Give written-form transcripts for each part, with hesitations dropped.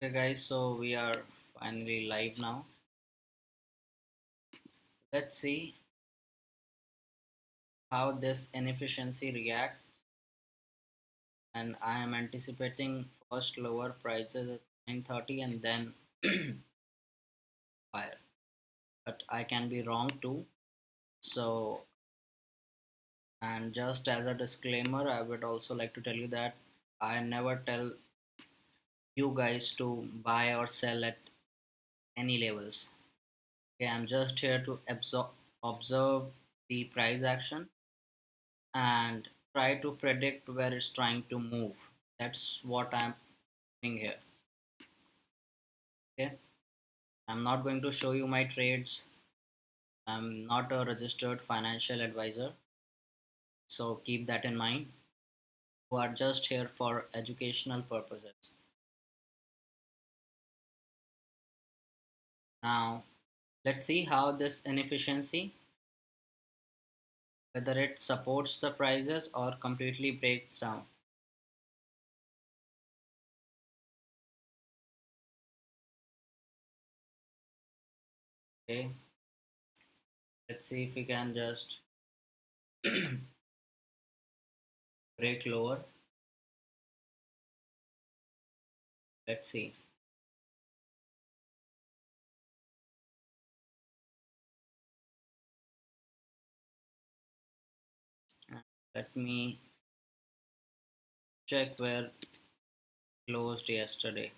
Okay guys, so we are finally live now. Let's see how this inefficiency reacts, and I am anticipating first lower prices at 9:30 and then higher. But I can be wrong too. So, and just as a disclaimer, I would also like to tell you that I never tell you guys to buy or sell at any levels. Okay, I'm just here to observe the price action and try to predict where it's trying to move. That's what I'm doing here. Okay, I'm not going to show you my trades. I'm not a registered financial advisor, so keep that in mind. We are just here for educational purposes. Now let's see how this inefficiency, whether it supports the prices or completely breaks down. Okay, let's see if we can just break lower. Let's see. Let me check where closed yesterday.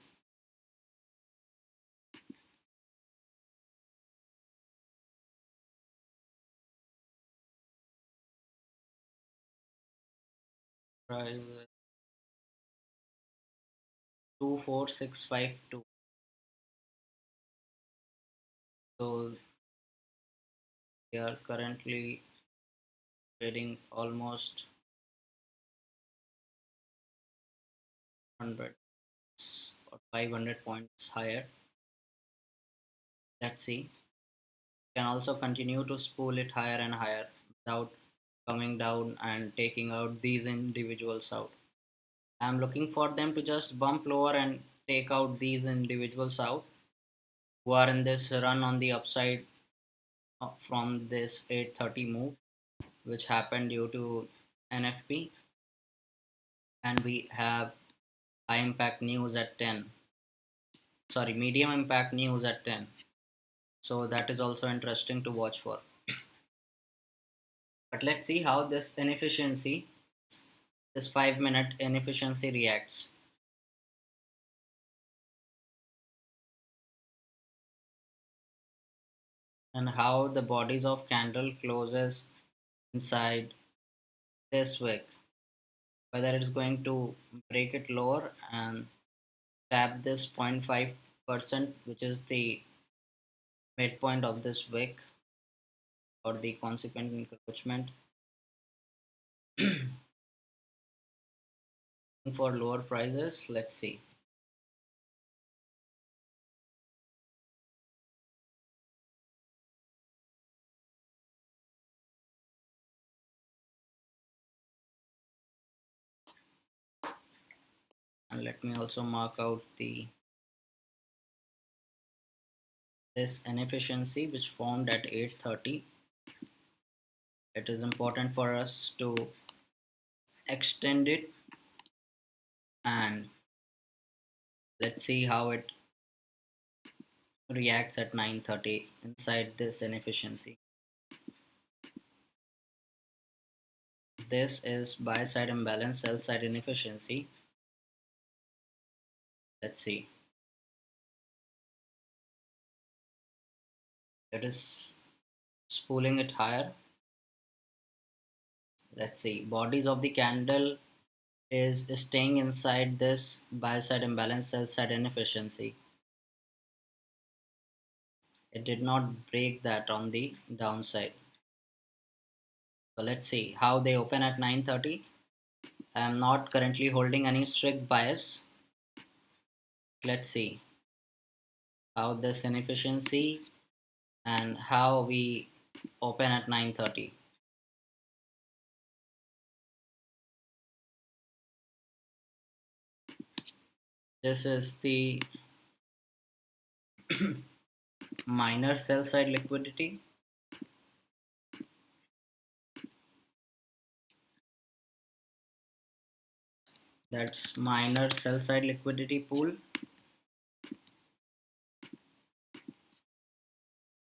Price 24652. So they are currently trading almost 100 or 500 points higher. Let's see. Can also continue to spool it higher and higher without coming down and taking out these individuals out. I'm looking for them to just bump lower and take out these individuals out who are in this run on the upside from this 830 move, which happened due to NFP, and we have high impact news at 10, sorry, medium impact news at 10. So that is also interesting to watch for. But let's see how this inefficiency, this 5 minute inefficiency reacts. And how the bodies of candle closes inside this wick, whether it's going to break it lower and tap this 0.5%, which is the midpoint of this wick, or the consequent encroachment for lower prices. Let's see. And let me also mark out the this inefficiency which formed at 8:30. It is important for us to extend it, and let's see how it reacts at 9:30 inside this inefficiency. This is buy side imbalance, sell side inefficiency. Let's see. It is spooling it higher. Let's see. Bodies of the candle is staying inside this buy side imbalance, sell side inefficiency. It did not break that on the downside. So let's see how they open at 9:30. I am not currently holding any strict bias. Let's see how this inefficiency and how we open at 9:30. This is the minor sell side liquidity. That's minor sell side liquidity pool,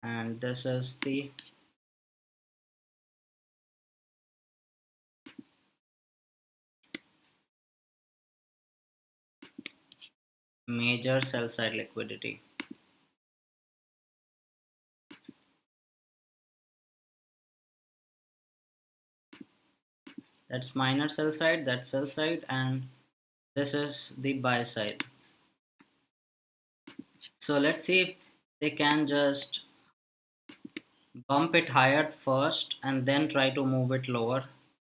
and this is the major sell side liquidity. That's minor sell side, that's sell side, and this is the buy side. So let's see if they can just bump it higher first and then try to move it lower,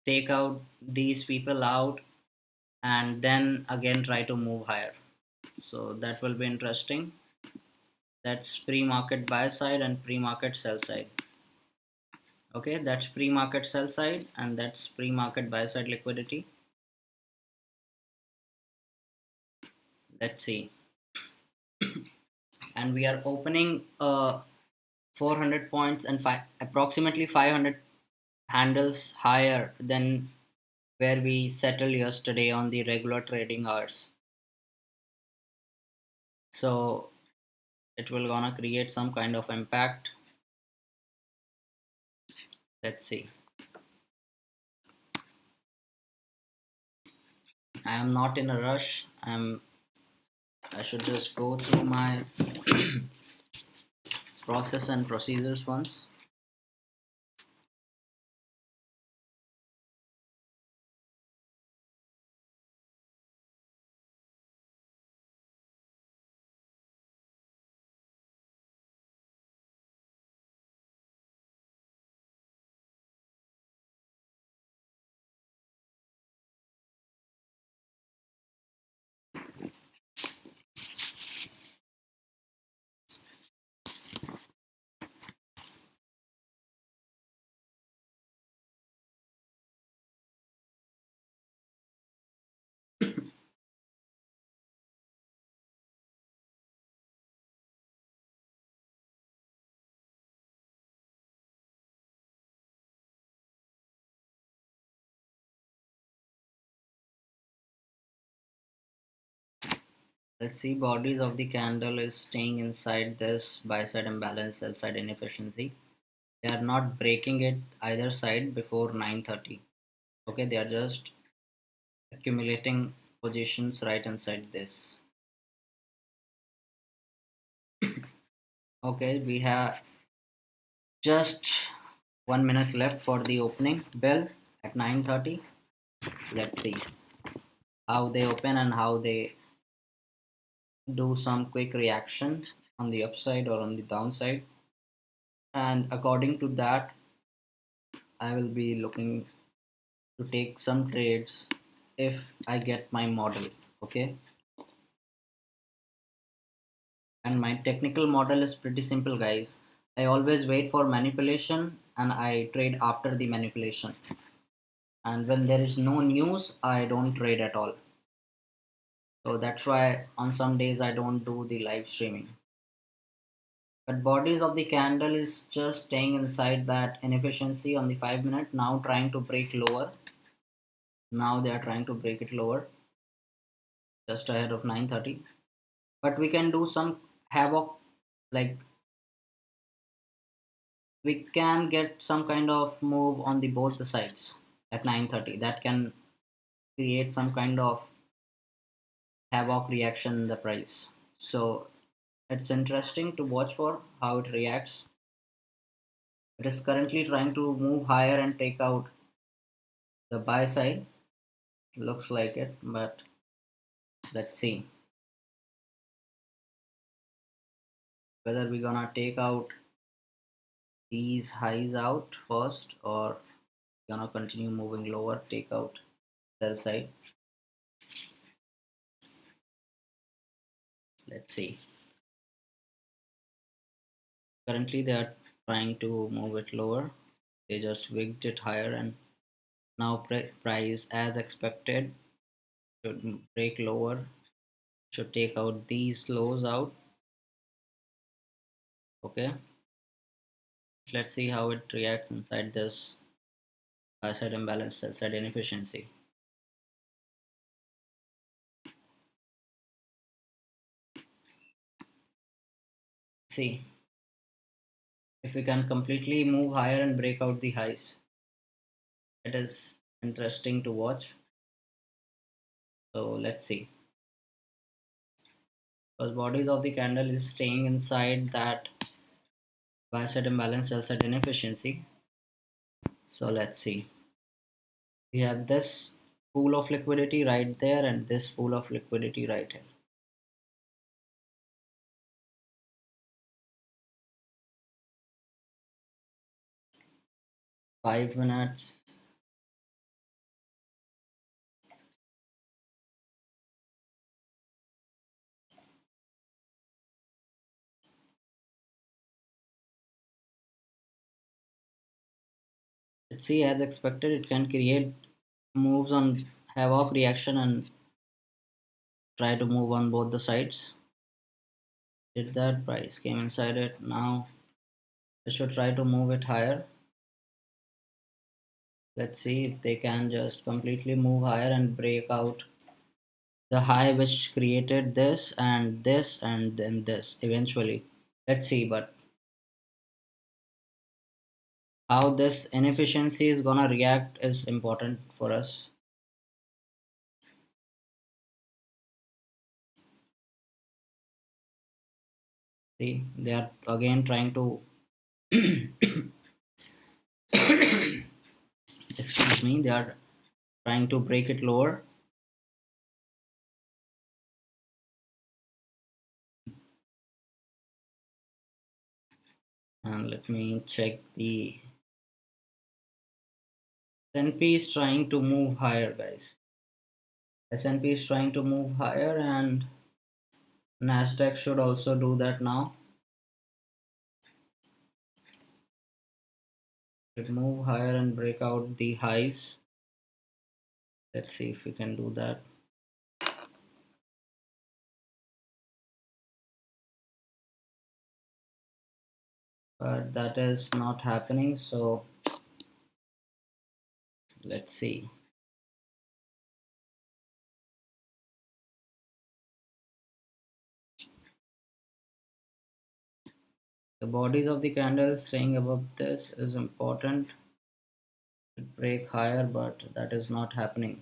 take out these people out, and then again try to move higher. So that will be interesting. That's pre-market buy side and pre-market sell side. Okay, that's pre-market sell side and that's pre-market buy side liquidity. Let's see. And we are opening 400 points and approximately 500 handles higher than where we settled yesterday on the regular trading hours. So it will gonna create some kind of impact. Let's see. I am not in a rush. I should just go through my process and procedures once. Let's see, bodies of the candle is staying inside this buy side imbalance, sell side inefficiency. They are not breaking it either side before 9:30. Okay, they are just accumulating positions right inside this. Okay, we have just 1 minute left for the opening bell at 9:30. Let's see how they open and how they do some quick reaction on the upside or on the downside, and according to that I will be looking to take some trades if I get my model. Okay, and my technical model is pretty simple, guys. I always wait for manipulation and I trade after the manipulation, and when there is no news I don't trade at all. So that's why on some days I don't do the live streaming. But bodies of the candle is just staying inside that inefficiency on the 5 minute, now trying to break lower. Now they are trying to break it lower just ahead of 9:30. But we can do some havoc, like we can get some kind of move on the both the sides at 9:30 that can create some kind of havoc reaction in the price. So it's interesting to watch for how it reacts. It is currently trying to move higher and take out the buy side. Looks like it, but let's see whether we're gonna take out these highs out first or gonna continue moving lower, take out sell side. Let's see. Currently they are trying to move it lower. They just wigged it higher and now price as expected should break lower, should take out these lows out Okay, let's see how it reacts inside this buy side imbalance, sell side inefficiency. See if we can completely move higher and break out the highs. It is interesting to watch. So let's see. Because bodies of the candle is staying inside that buy side imbalance, sell side inefficiency. So let's see. We have this pool of liquidity right there and this pool of liquidity right here. 5 minutes. Let's see, as expected, it can create moves on havoc reaction and try to move on both the sides. Did that, price came inside it. Now I should try to move it higher. Let's see if they can just completely move higher and break out the high which created this and then this eventually. Let's see, but how this inefficiency is gonna react is important for us. See, they are again trying to excuse me, they are trying to break it lower. And let me check the S&P is trying to move higher, guys. S&P is trying to move higher and Nasdaq should also do that now. Should move higher and break out the highs. Let's see if we can do that. But that is not happening, so let's see. The bodies of the candle staying above this is important to break higher, but that is not happening.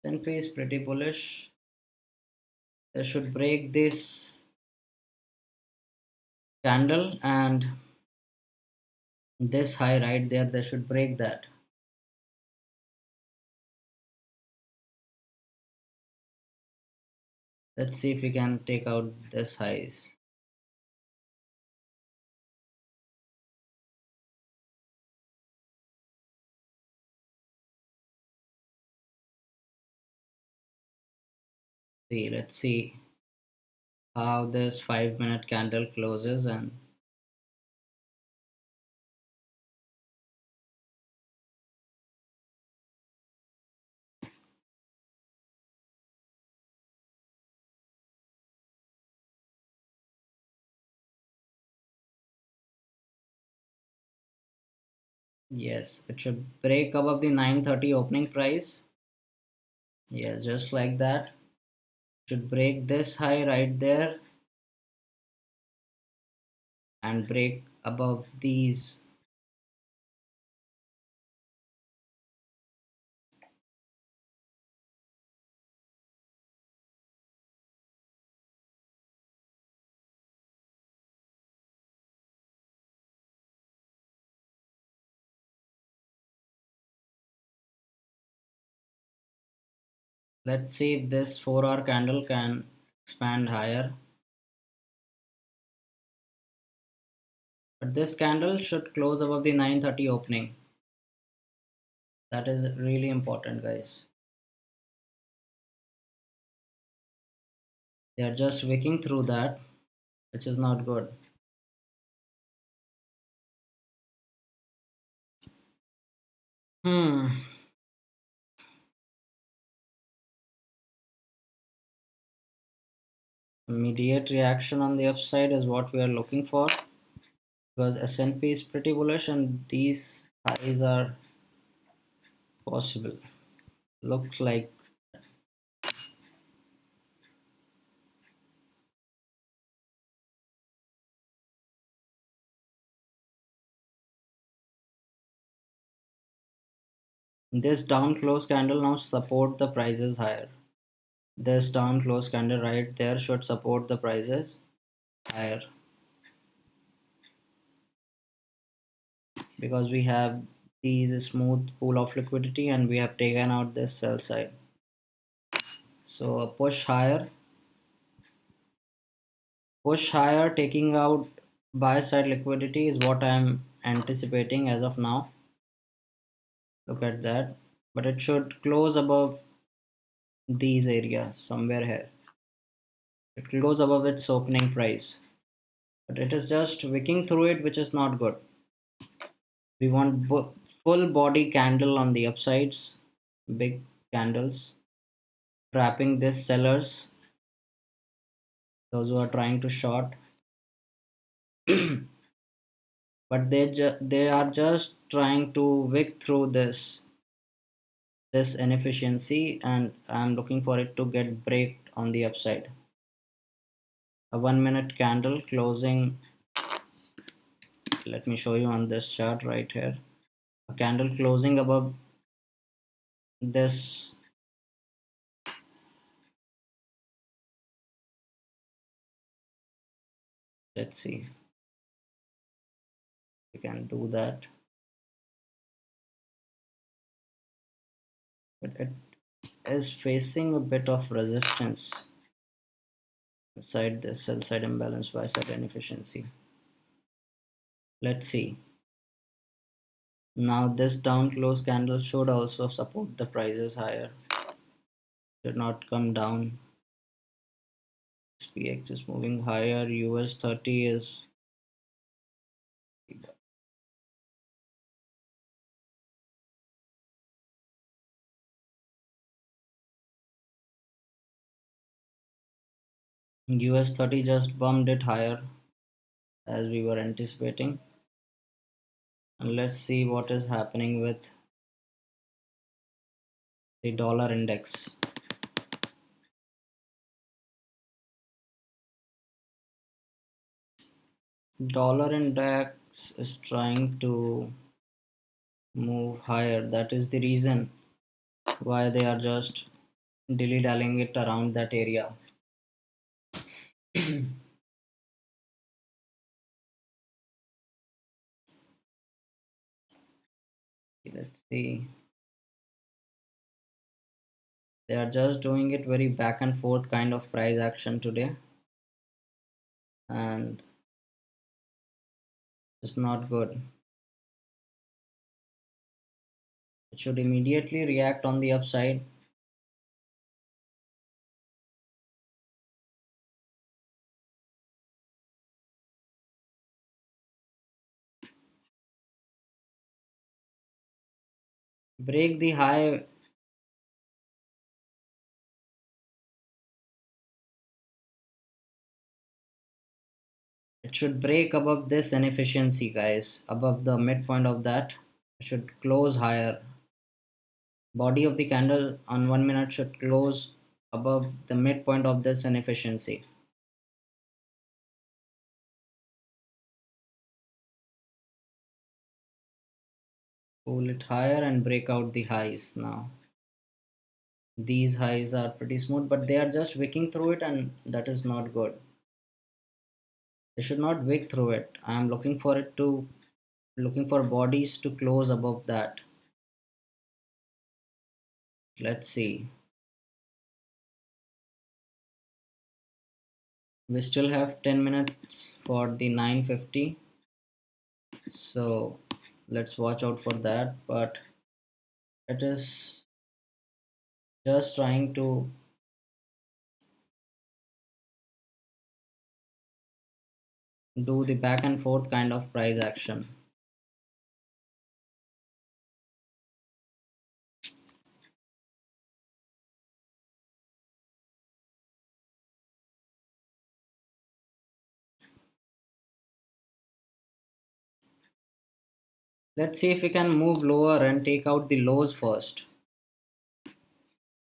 S&P is pretty bullish. They should break this candle and this high right there. They should break that. Let's see if we can take out this highs. See, let's see how this 5 minute candle closes and yes, it should break above the 930 opening price. Yes, just like that. Should break this high right there and break above these. Let's see if this 4-hour candle can expand higher. But this candle should close above the 930 opening. That is really important, guys. They are just wicking through that, which is not good. Hmm. Immediate reaction on the upside is what we are looking for, because S&P is pretty bullish and these highs are possible. Looks like this down close candle now support the prices higher. This down close candle right there should support the prices higher, because we have these smooth pool of liquidity and we have taken out this sell side. So a push higher taking out buy side liquidity is what I'm anticipating as of now. Look at that. But it should close above these areas somewhere here. It goes above its opening price, but it is just wicking through it, which is not good. We want full body candle on the upsides, big candles trapping this sellers, those who are trying to short. But they are just trying to wick through this inefficiency, and I'm looking for it to get breaked on the upside. A 1 minute candle closing, let me show you on this chart right here. A candle closing above this, let's see, we can do that, but it is facing a bit of resistance inside this sell side imbalance, buy side inefficiency. Let's see. Now this down close candle should also support the prices higher, should not come down. SPX is moving higher, US 30 is US 30 just bumped it higher as we were anticipating. And let's see what is happening with the dollar index. Dollar index is trying to move higher. That is the reason why they are just dilly-dallying it around that area. Let's see. They are just doing it very back and forth kind of price action today, and it's not good. It should immediately react on the upside. Break the high. It should break above this inefficiency, guys, above the midpoint of that. It should close higher. Body of the candle on 1 minute should close above the midpoint of this inefficiency. Pull it higher and break out the highs now. These highs are pretty smooth, but they are just wicking through it, and that is not good. They should not wick through it. I am looking for bodies to close above that. Let's see. We still have 10 minutes for the 950, so let's watch out for that. But it is just trying to do the back and forth kind of price action. Let's see if we can move lower and take out the lows first.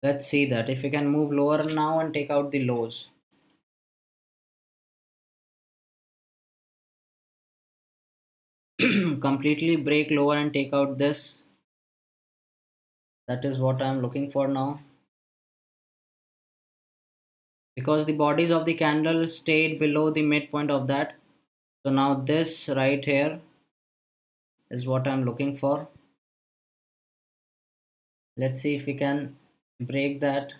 Let's see that if we can move lower now and take out the lows. Completely break lower and take out this. That is what I'm looking for now. Because the bodies of the candle stayed below the midpoint of that. So now this right here is what I'm looking for. Let's see if we can break that.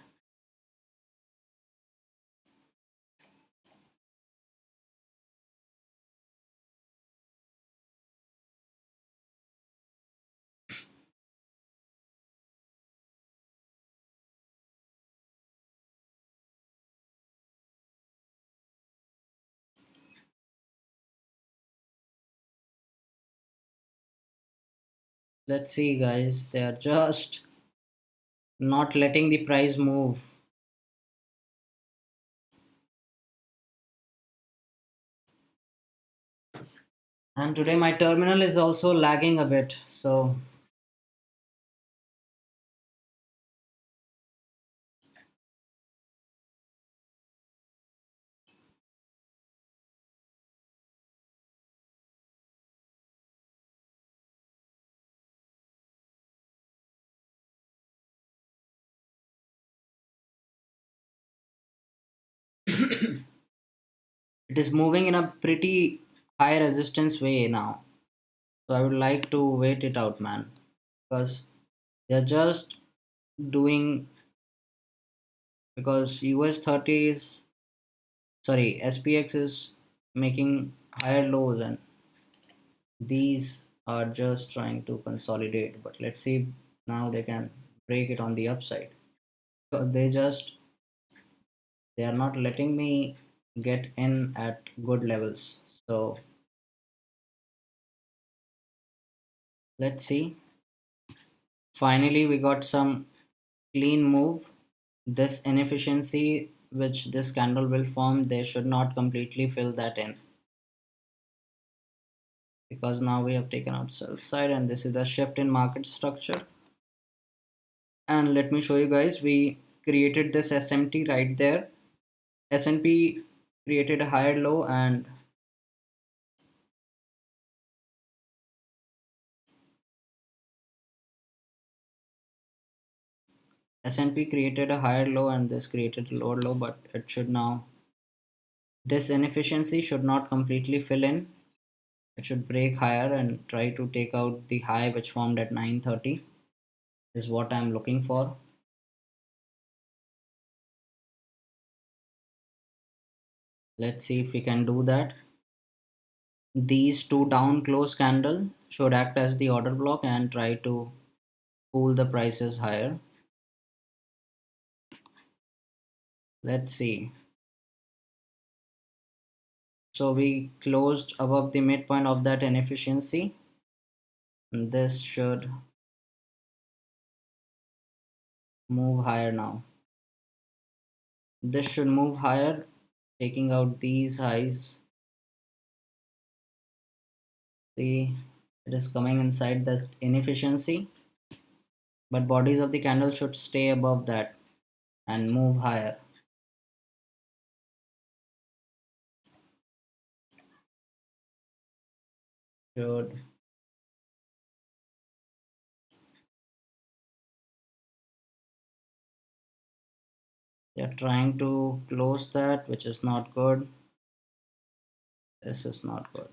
Let's see guys, they are just not letting the price move. And today my terminal is also lagging a bit, so it is moving in a pretty high resistance way now. So I would like to wait it out, man, because they're just doing, because US30 is, sorry, SPX is making higher lows and these are just trying to consolidate. But let's see now they can break it on the upside. So they are not letting me get in at good levels. So let's see. Finally, we got some clean move. This inefficiency which this candle will form, they should not completely fill that in, because now we have taken out sell side and this is the shift in market structure. And let me show you guys, we created this SMT right there. S&P created a higher low and S&P created a higher low and this created a lower low, but it should now, this inefficiency should not completely fill in. It should break higher and try to take out the high which formed at 930 is what I'm looking for. Let's see if we can do that. These two down close candle should act as the order block and try to pull the prices higher. Let's see. So we closed above the midpoint of that inefficiency. And this should move higher now. This should move higher, taking out these highs. See, it is coming inside the inefficiency, but bodies of the candle should stay above that and move higher. Should they are trying to close that, which is not good. This is not good.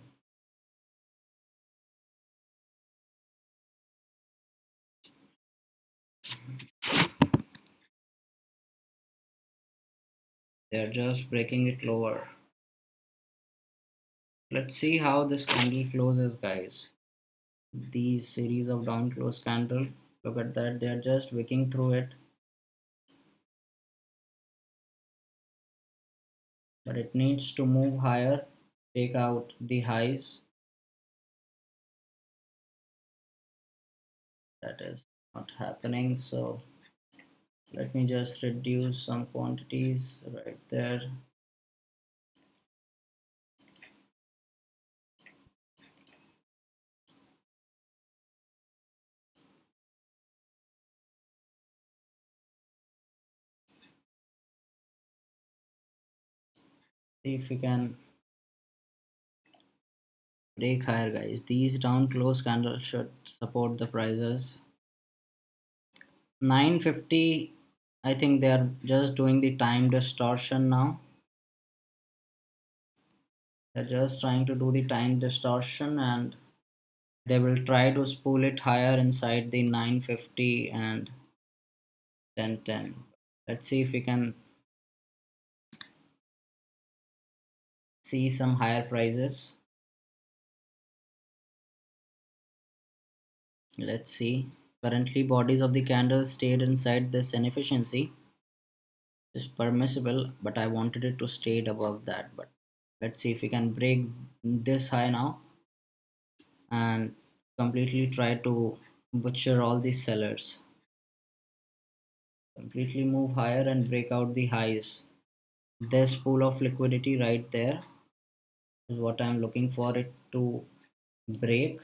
They are just breaking it lower. Let's see how this candle closes, guys. These series of down close candle, look at that, they are just wicking through it, but it needs to move higher, take out the highs. That is not happening, so let me just reduce some quantities right there. See if we can break higher, guys. These down close candles should support the prices. 950, I think they are just doing the time distortion now. They're just trying to do the time distortion, and they will try to spool it higher inside the 950 and 1010. Let's see if we can see some higher prices. Let's see. Currently bodies of the candle stayed inside this inefficiency. It's permissible, but I wanted it to stay above that. But let's see if we can break this high now and completely try to butcher all these sellers. Completely move higher and break out the highs. This pool of liquidity right there is what I'm looking for it to break,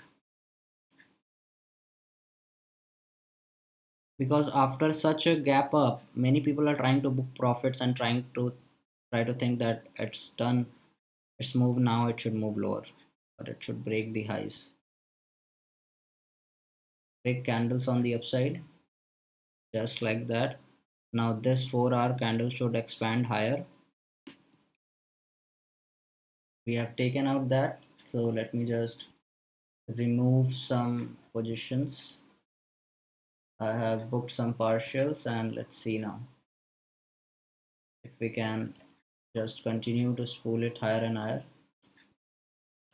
because after such a gap up, many people are trying to book profits and try to think that it's done, it's moved, now it should move lower, but it should break the highs. Big candles on the upside, just like that. Now this 4-hour candle should expand higher. We have taken out that, so let me just remove some positions. I have booked some partials, and let's see now if we can just continue to spool it higher and higher.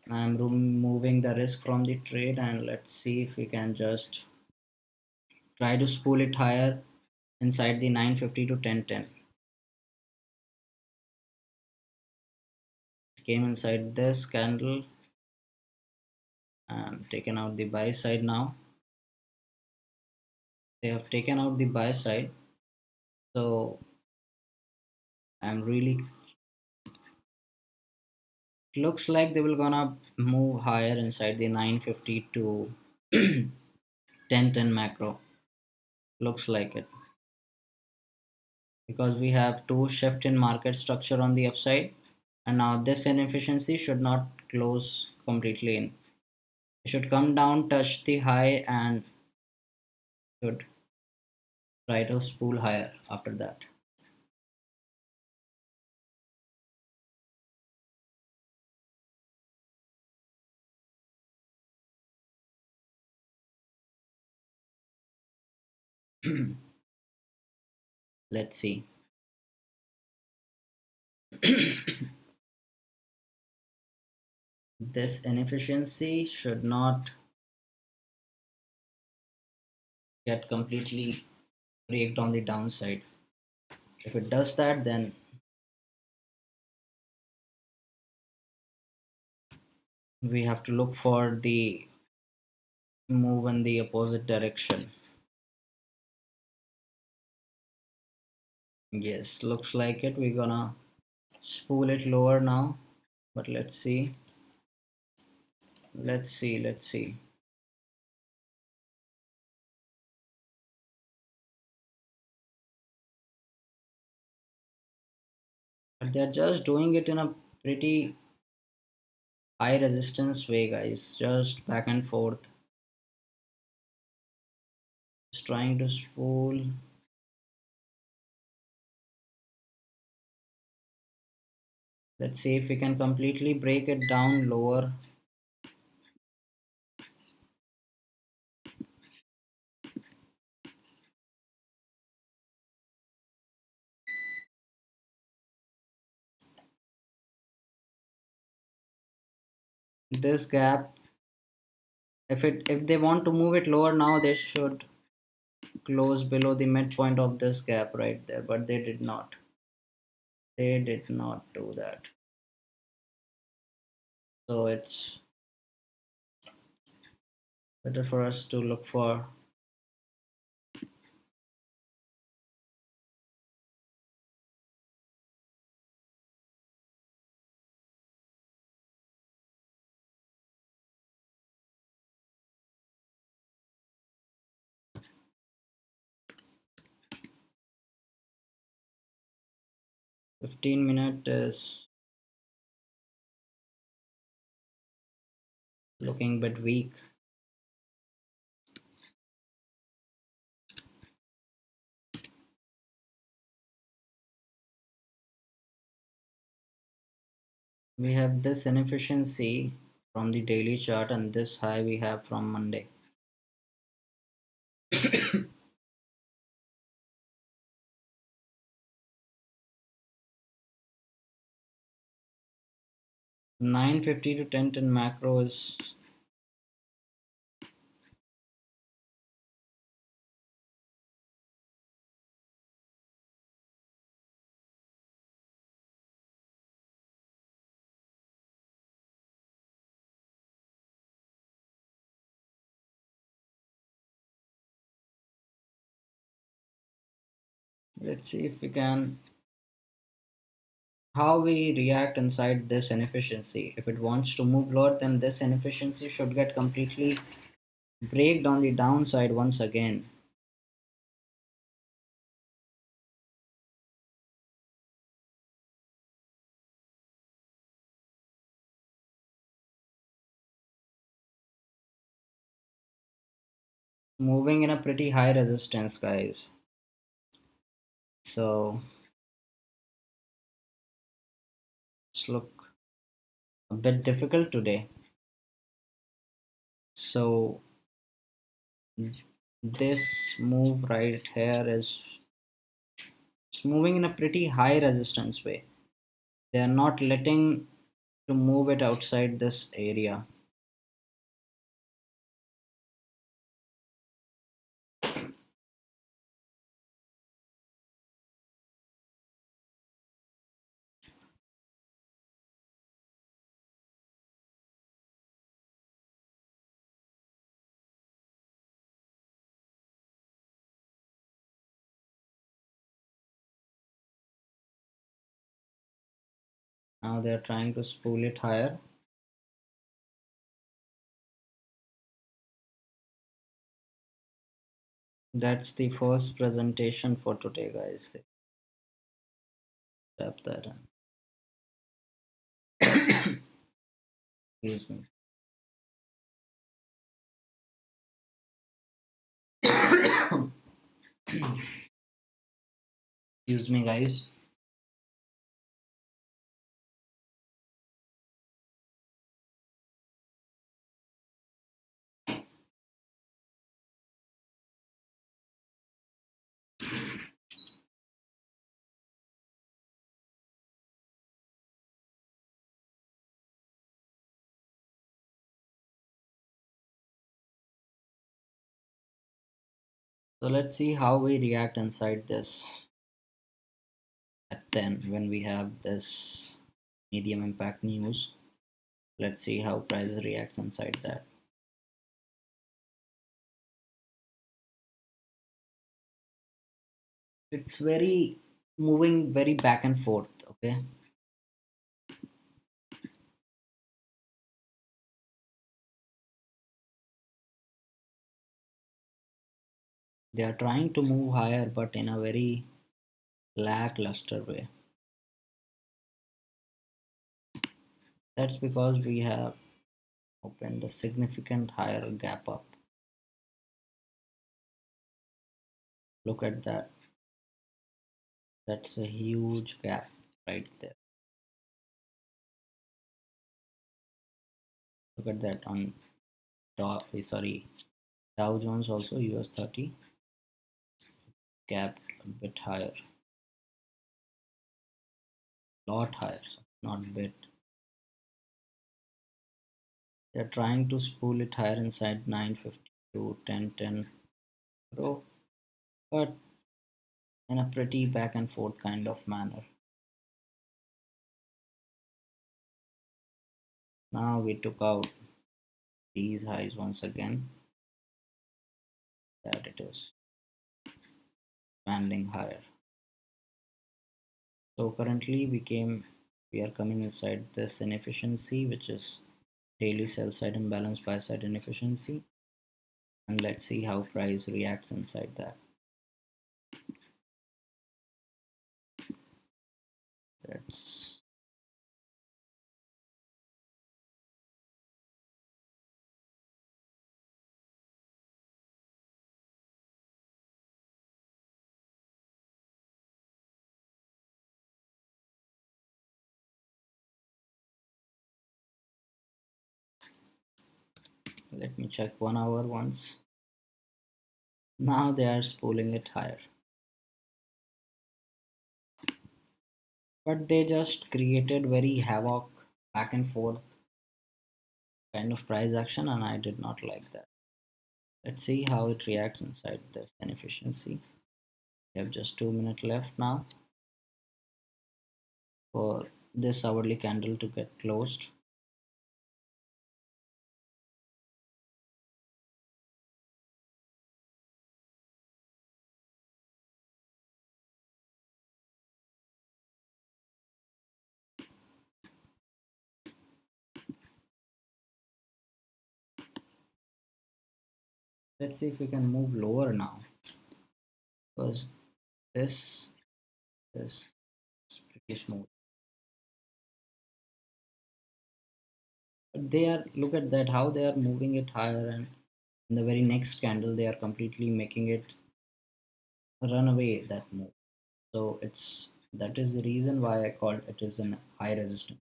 I'm removing the risk from the trade, and let's see if we can just try to spool it higher inside the 950 to 1010. It came inside this candle and taken out the buy side now. They have taken out the buy side, so I'm really, looks like they will gonna move higher inside the 950 to 1010 macro. Looks like it, because we have two shift in market structure on the upside, and now this inefficiency should not close completely in. It should come down, touch the high, and should try to spool higher after that. Let's see. This inefficiency should not get completely breaked on the downside. If it does that, then we have to look for the move in the opposite direction. Yes, looks like it. We're gonna spool it lower now, but let's see. Let's see. But they're just doing it in a pretty high resistance way, guys. Just back and forth. Just trying to spool. Let's see if we can completely break it down lower. This gap, if they want to move it lower now, they should close below the midpoint of this gap right there, but they did not. They did not do that. So it's better for us to look for 15 minute is looking a bit weak. We have this inefficiency from the daily chart and this high we have from Monday. 950 to 1010 macro is let's see if we can how we react inside this inefficiency. If it wants to move lower, then this inefficiency should get completely break on the downside once again. Moving in a pretty high resistance, guys. So it's look a bit difficult today. So this move right here is it's moving in a pretty high resistance way. They are not letting to move it outside this area. Now they are trying to spool it higher. That's the first presentation for today, guys. They tap that in. Excuse me. Excuse me, guys. So let's see how we react inside this at 10 when we have this medium impact news. Let's see how price reacts inside that. It's very moving very back and forth, okay? They are trying to move higher, but in a very lackluster way. That's because we have opened a significant higher gap up. Look at that. That's a huge gap right there. Look at that on top. Sorry, Dow Jones also US 30 gapped a bit higher, lot higher, so not bit. They're trying to spool it higher inside 950 to 1010 row, but in a pretty back and forth kind of manner. Now we took out these highs once again, that it is expanding higher. So currently we are coming inside this inefficiency, which is daily sell side imbalance, buy side inefficiency, and let's see how price reacts inside that. That's Let me check 1 hour once. Now they are spooling it higher, but they just created very havoc back and forth kind of price action, and I did not like that. Let's see how it reacts inside this inefficiency. We have just 2 minutes left now for this hourly candle to get closed. Let's see if we can move lower now, because this is pretty smooth. But they are, look at that, how they are moving it higher, and in the very next candle they are completely making it run away that move. So that is the reason why I called it is an high resistance.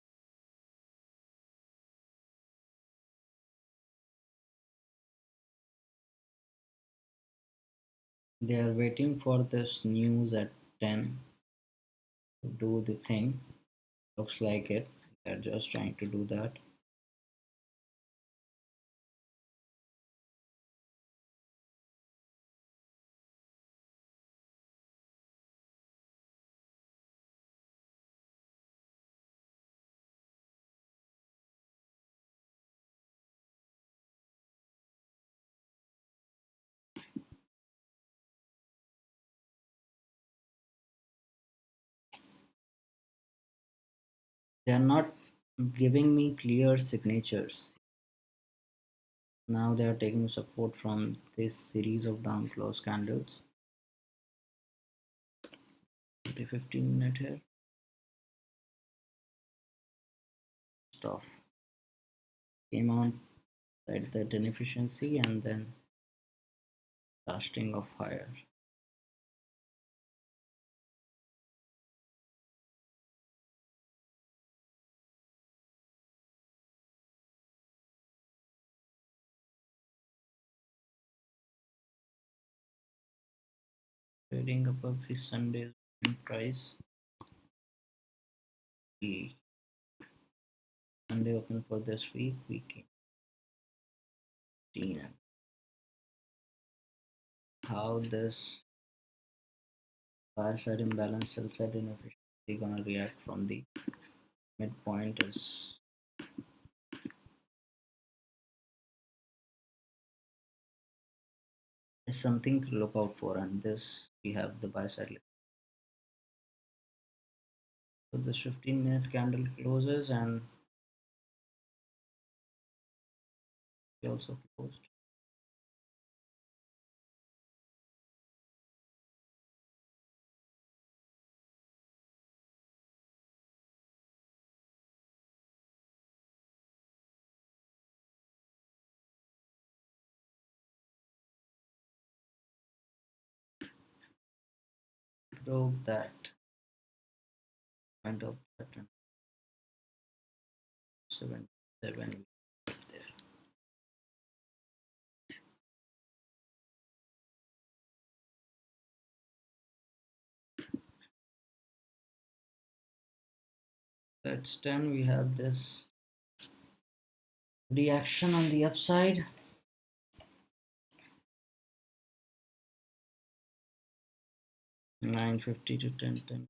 They are waiting for this news at 10 to do the thing. Looks like it. They're just trying to do that. They are not giving me clear signatures. Now they are taking support from this series of down close candles. The 15-minute here. Stop. Came on at that inefficiency and then casting of higher. Trading above the Sunday's price. The Sunday open for this week 18. How this buy side imbalance, sell side inefficiency gonna react from the midpoint is something to look out for, and this we have the buy side. So this 15-minute candle closes and we also closed. Broke that, went up that, and 77 there. That's 10. We have this Reaction on the upside. 950 to 1010.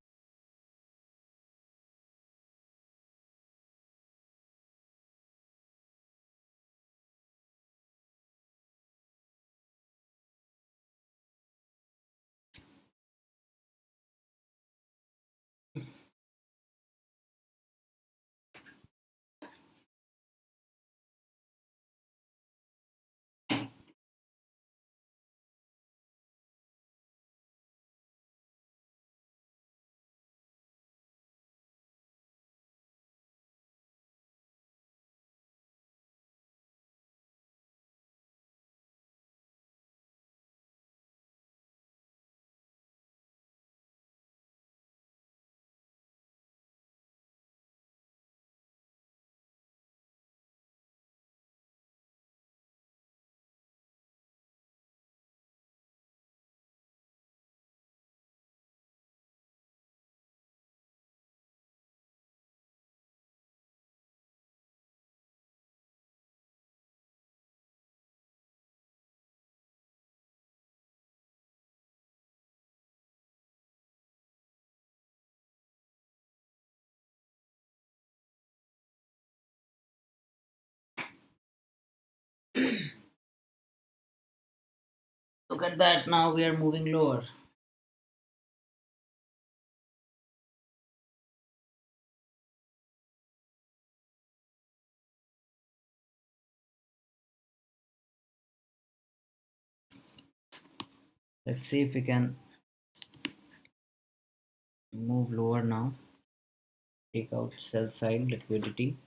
Look at that, now we are moving lower. Let's see if we can move lower now. Take out sell side liquidity.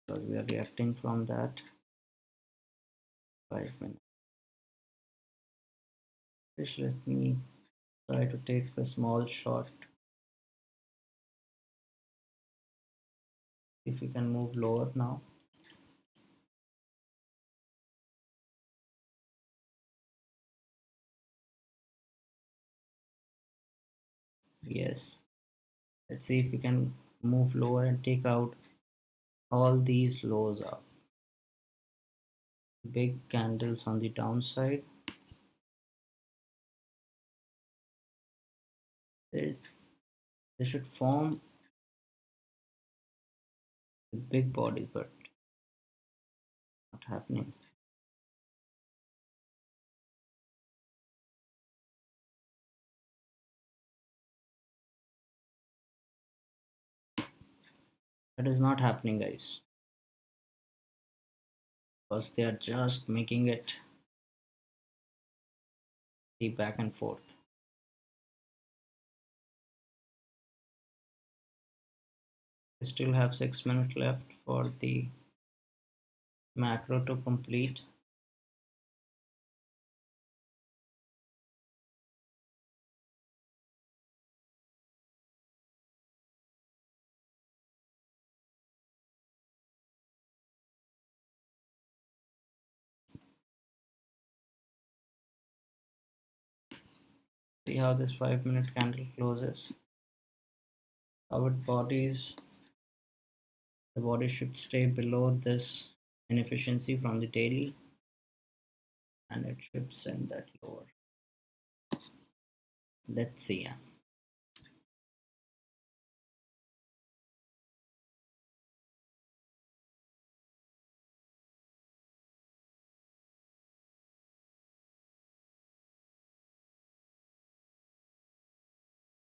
Because we are reacting from that. 5 minutes. Just let me try to take a small shot. If we can move lower now. Yes. Let's see if we can move lower and take out all these lows up. Big candles on the downside. They, they should form with big bodies, but not happening. That is not happening, guys, because they are just making it the back and forth. We still have 6 minutes left for the macro to complete. See how this 5 minute candle closes. How it bodies, the body should stay below this inefficiency from the daily, and it should send that lower. Let's see.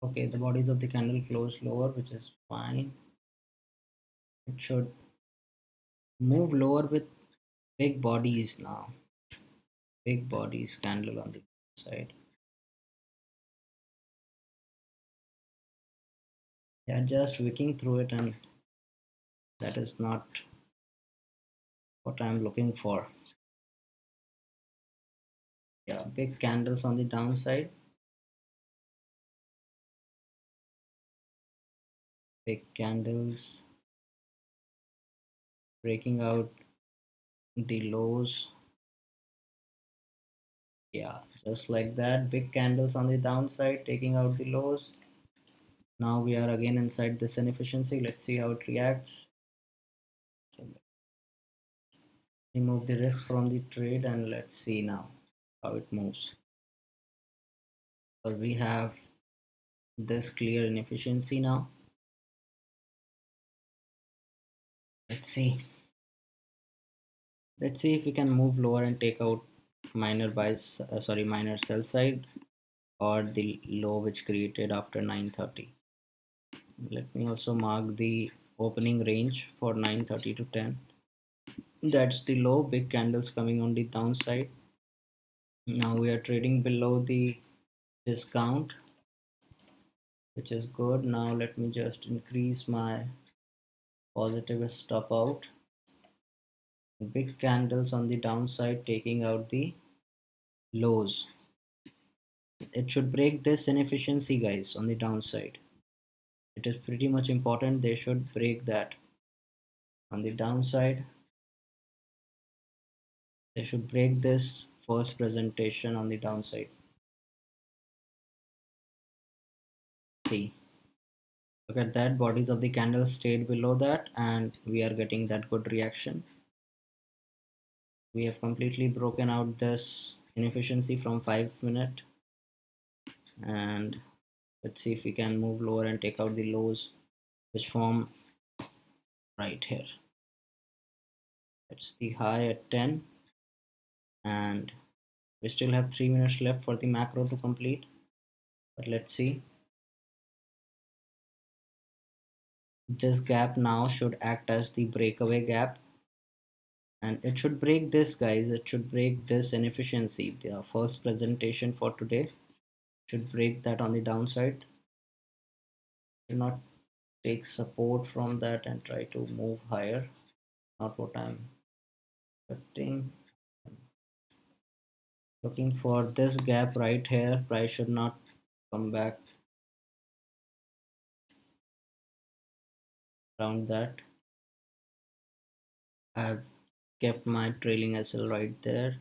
Okay, the bodies of the candle closed lower, which is fine. It should move lower with big bodies now. Big bodies candle on the side. They are just wicking through it, and that is not what I'm looking for. Yeah, big candles on the downside. Big candles breaking out the lows. Yeah, just like that. Big candles on the downside taking out the lows. Now we are again inside this inefficiency. Let's see how it reacts. So remove the risk from the trade and let's see now how it moves. So we have this clear inefficiency now. Let's see. Let's see if we can move lower and take out minor buys, minor sell side or the low which created after 9:30. Let me also mark the opening range for 9:30 to 10. That's the low, big candles coming on the downside. Now we are trading below the discount, which is good. Now let me just increase my positive stop out. Big candles on the downside taking out the lows. It should break this inefficiency, guys, on the downside. It is pretty much important. They should break that on the downside. They should break this first presentation on the downside. See, look at that, bodies of the candle stayed below that and we are getting that good reaction. We have completely broken out this inefficiency from 5 minute, and let's see if we can move lower and take out the lows which form right here. It's the high at 10 and we still have 3 minutes left for the macro to complete, but let's see. This gap now should act as the breakaway gap and it should break this, guys. It should break this inefficiency. The first presentation for today should break that on the downside. Do not take support from that and try to move higher. Not what I'm expecting. Looking for this gap right here. Price should not come back around that. I've kept my trailing SL right there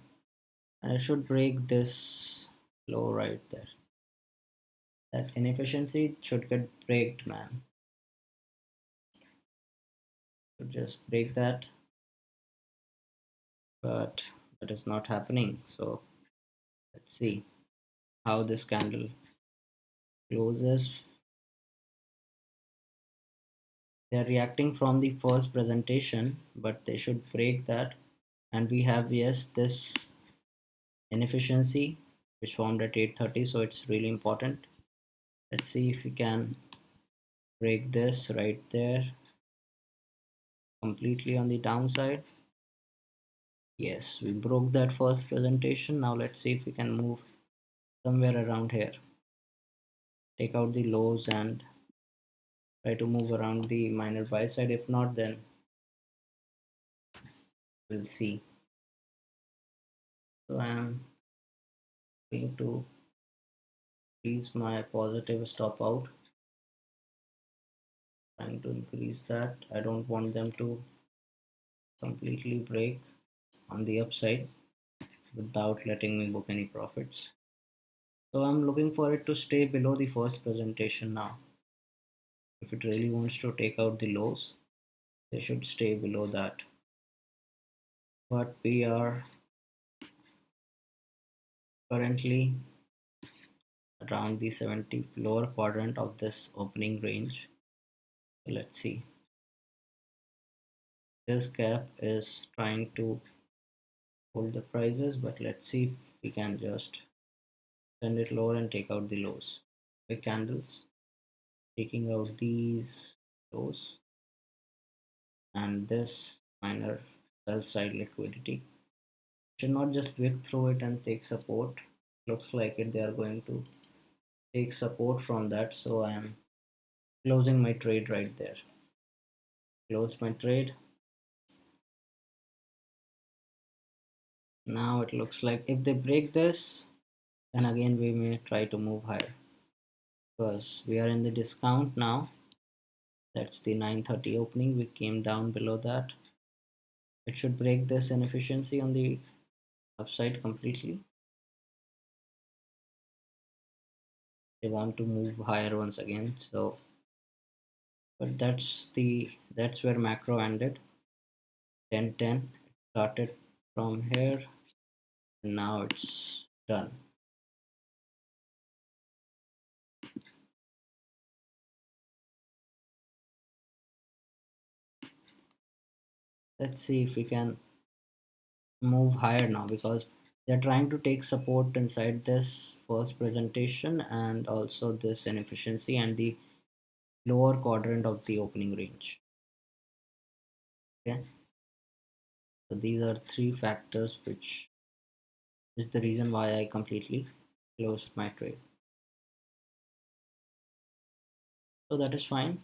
and it should break this low right there. That inefficiency should get breaked, man. Should just break that, but that is not happening. So let's see how this candle closes. They are reacting from the first presentation, but they should break that. And we have, yes, this inefficiency which formed at 8:30, so it's really important. Let's see if we can break this right there completely on the downside. Yes, we broke that first presentation. Now let's see if we can move somewhere around here, take out the lows and try to move around the minor buy side. If not, then we'll see. So I'm going to increase my positive stop out, trying to increase that. I don't want them to completely break on the upside without letting me book any profits. So I'm looking for it to stay below the first presentation now. If it really wants to take out the lows, they should stay below that. But we are currently around the 70 lower quadrant of this opening range. So let's see. This gap is trying to hold the prices, but let's see if we can just send it lower and take out the lows. Big candles taking out these lows and this minor sell side liquidity should not just wick through it and take support. Looks like it, they are going to take support from that, so I am closing my trade right there. Closed my trade. Now it looks like if they break this, then again we may try to move higher because we are in the discount now. That's the 9:30 opening. We came down below that. It should break this inefficiency on the upside completely. They want to move higher once again, so But that's where macro ended. 1010 started from here and now it's done. Let's see if we can move higher now, because they're trying to take support inside this first presentation and also this inefficiency and the lower quadrant of the opening range. Okay, so these are three factors which is the reason why I completely closed my trade. So that is fine,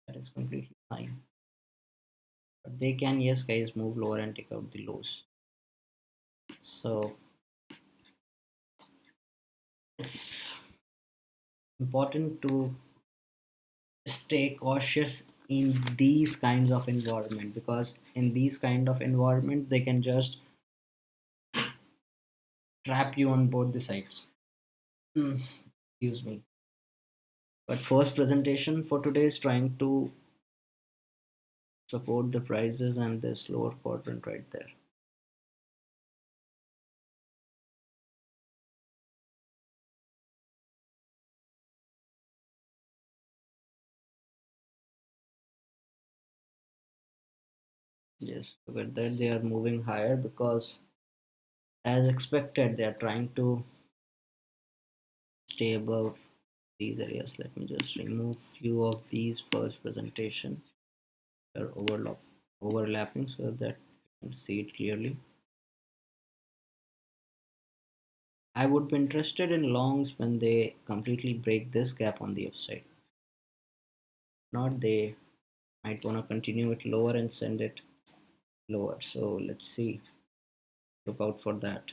that is completely fine. But they can, yes guys, move lower and take out the lows. So it's important to stay cautious in these kinds of environment, because in these kind of environment they can just trap you on both the sides. Excuse me. But first presentation for today is trying to support the prices and this lower quadrant right there. Yes, with that they are moving higher because as expected they are trying to stay above these areas. Let me just remove few of these first presentation. They're overlapping so that you can see it clearly. I would be interested in longs when they completely break this gap on the upside. Not they might want to continue it lower and send it lower. So let's see. Look out for that.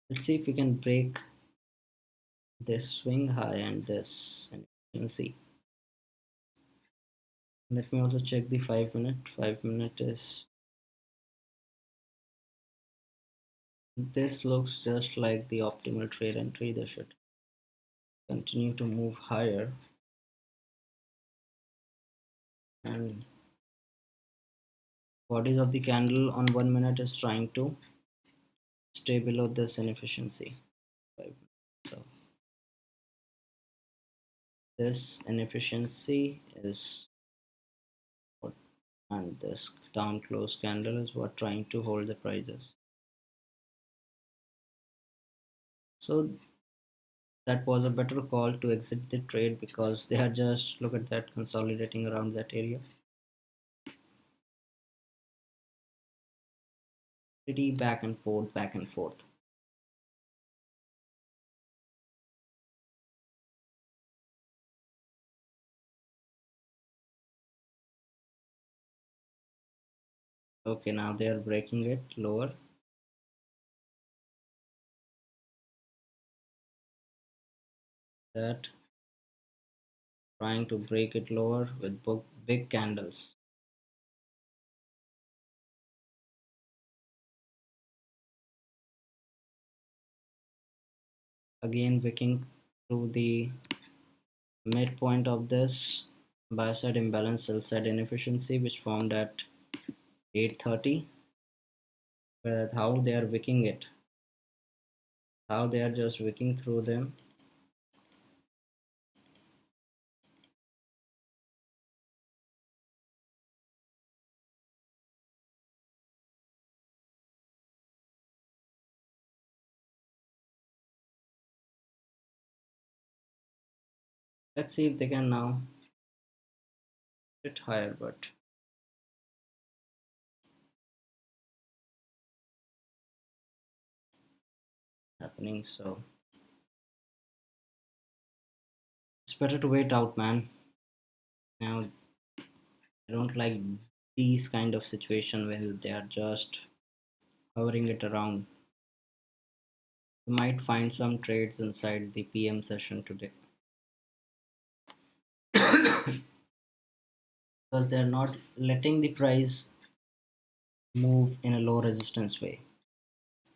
Let's see if we can break this swing high and this, and you can see. Let me also check the 5 minute. 5 minute is, this looks just like the optimal trade entry. They should continue to move higher, and bodies of the candle on 1 minute is trying to stay below this inefficiency. So this inefficiency is what, and this down close candle is what trying to hold the prices. So that was a better call to exit the trade, because they are just, look at that, consolidating around that area. Pretty back and forth, back and forth. Okay, now they are breaking it lower. That trying to break it lower with big candles. Again wicking through the midpoint of this buy side imbalance, sell side inefficiency, which formed at 8:30. But how they are wicking it, how they are just wicking through them. Let's see if they can now hit higher, but happening. So it's better to wait out, man. Now I don't like these kind of situation where they are just hovering it around. You might find some trades inside the PM session today because they're not letting the price move in a low resistance way.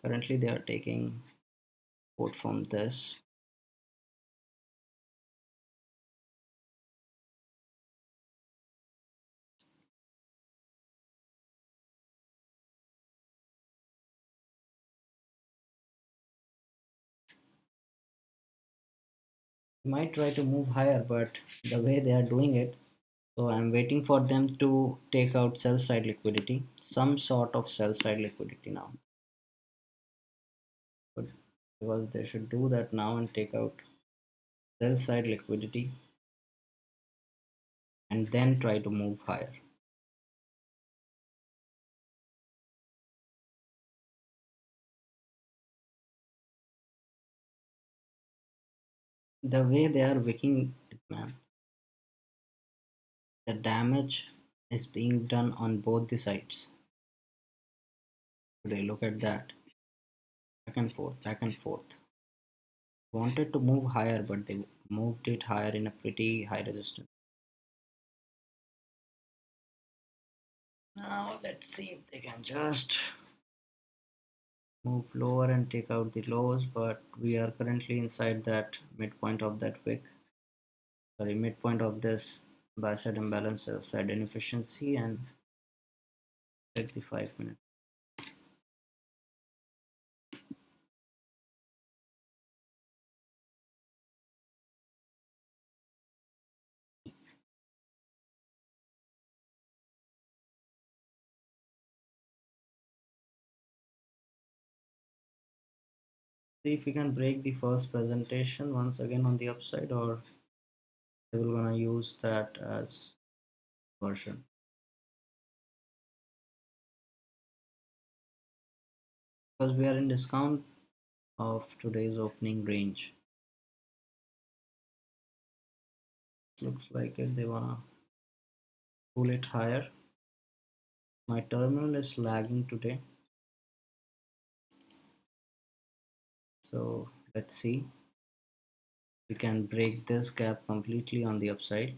Currently they are taking support from this. Might try to move higher, but the way they are doing it, so I'm waiting for them to take out sell side liquidity, some sort of sell side liquidity now. But because they should do that now and take out sell side liquidity and then try to move higher. The way they are wicking it, man, the damage is being done on both the sides. Today, look at that. Back and forth, back and forth. Wanted to move higher, but they moved it higher in a pretty high resistance. Now let's see if they can just move lower and take out the lows, but we are currently inside that midpoint of that wick. Sorry, midpoint of this buy side imbalance, sell side inefficiency, and check the 5 minute. See if we can break the first presentation once again on the upside, or we will gonna use that as version. Because we are in discount of today's opening range. Looks like it, they wanna pull it higher. My terminal is lagging today, so let's see. We can break this gap completely on the upside.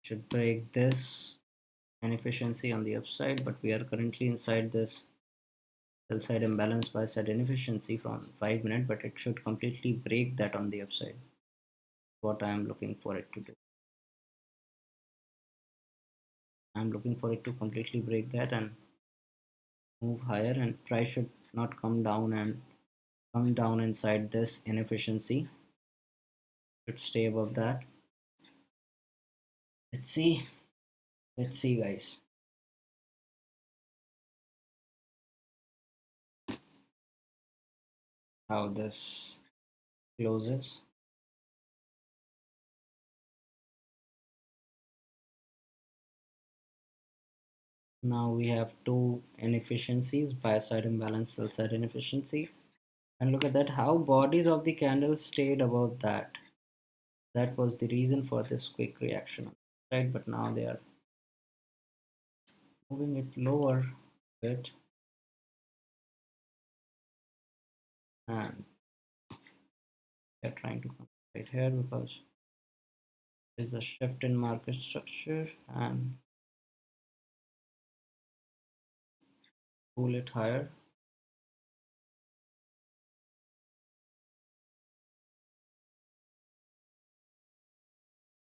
Should break this inefficiency on the upside, but we are currently inside this sell side imbalance buy side inefficiency from 5 minute, but it should completely break that on the upside. What I am looking for it to do. I'm looking for it to completely break that and move higher, and price should not come down and come down inside this inefficiency. Should stay above that. Let's see. Let's see, guys. How this closes. Now we have two inefficiencies, buy side imbalance, sell side inefficiency. And look at that, how bodies of the candle stayed above that. That was the reason for this quick reaction, right? But now they are moving it lower a bit, and they're trying to come right here because there's a shift in market structure and pull it higher.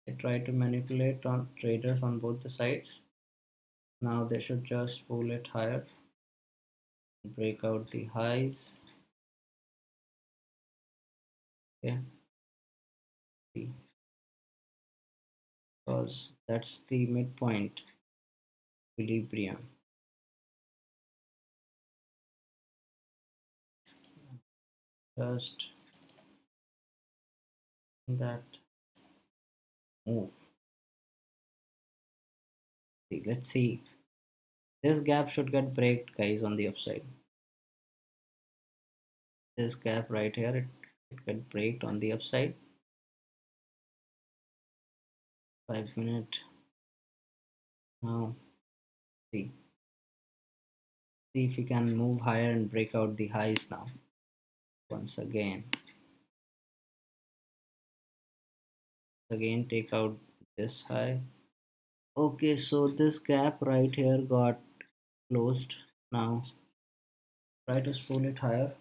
They try to manipulate on traders on both the sides. Now they should just pull it higher, break out the highs. Okay, see, because that's the midpoint equilibrium. Just that move. See, let's see. This gap should get breaked, guys, on the upside. This gap right here, it get breaked on the upside. 5 minute. Now, see. See if we can move higher and break out the highs now. once again take out this high. Okay, so this gap right here got closed. Now try to spool it higher.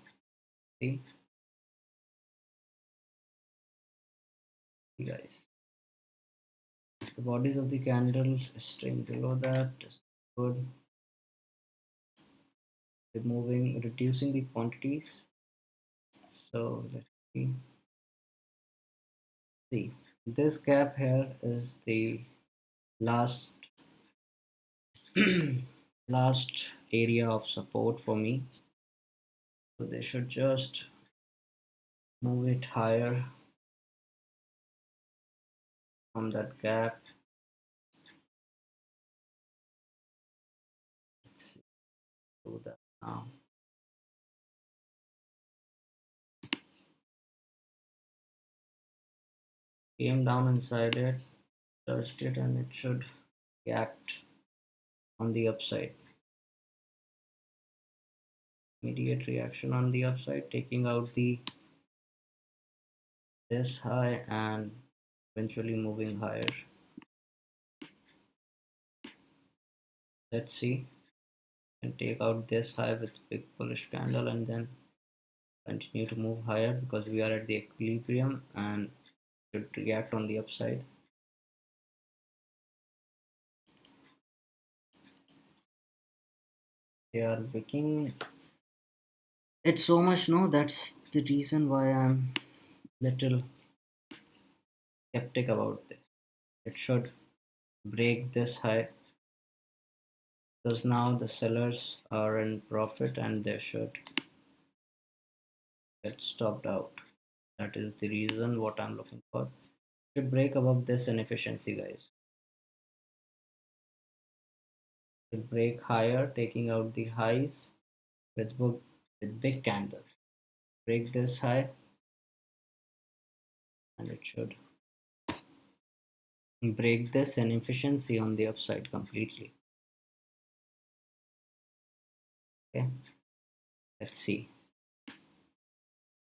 See, see guys, the bodies of the candles staying below that is good. Reducing the quantities. So let's see. This gap here is the last last area of support for me. So they should just move it higher from that gap. Let's do that now. Came down inside it, touched it, and it should react on the upside. Immediate reaction on the upside, taking out the this high and eventually moving higher. Let's see, and take out this high with big bullish candle and then continue to move higher because we are at the equilibrium and should react on the upside. They are wicking it so much. No, that's the reason why I'm little skeptic about this. It should break this high because now the sellers are in profit and they should get stopped out. That is the reason what I'm looking for. Should break above this inefficiency, guys. Should break higher, taking out the highs with big candles. Break this high and it should break this inefficiency on the upside completely. Okay, let's see.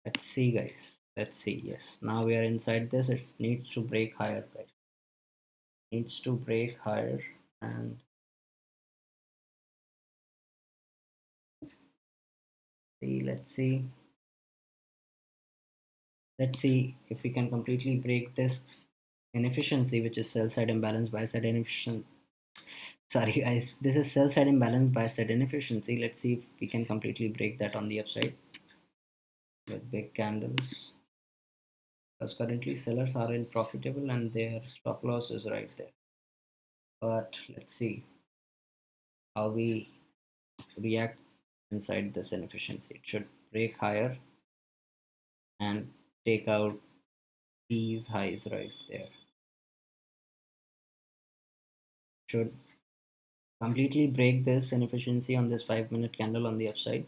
Let's see, guys. Let's see. Yes, now we are inside this. It needs to break higher, guys. Needs to break higher and see. Let's see if we can completely break this inefficiency, which is sell side imbalance, buy side inefficiency. Sorry, guys. This is sell side imbalance, buy side inefficiency. Let's see if we can completely break that on the upside with big candles. Because currently sellers are in profitable and their stop loss is right there. But let's see how we react inside this inefficiency. It should break higher and take out these highs right there. Should completely break this inefficiency on this 5-minute candle on the upside.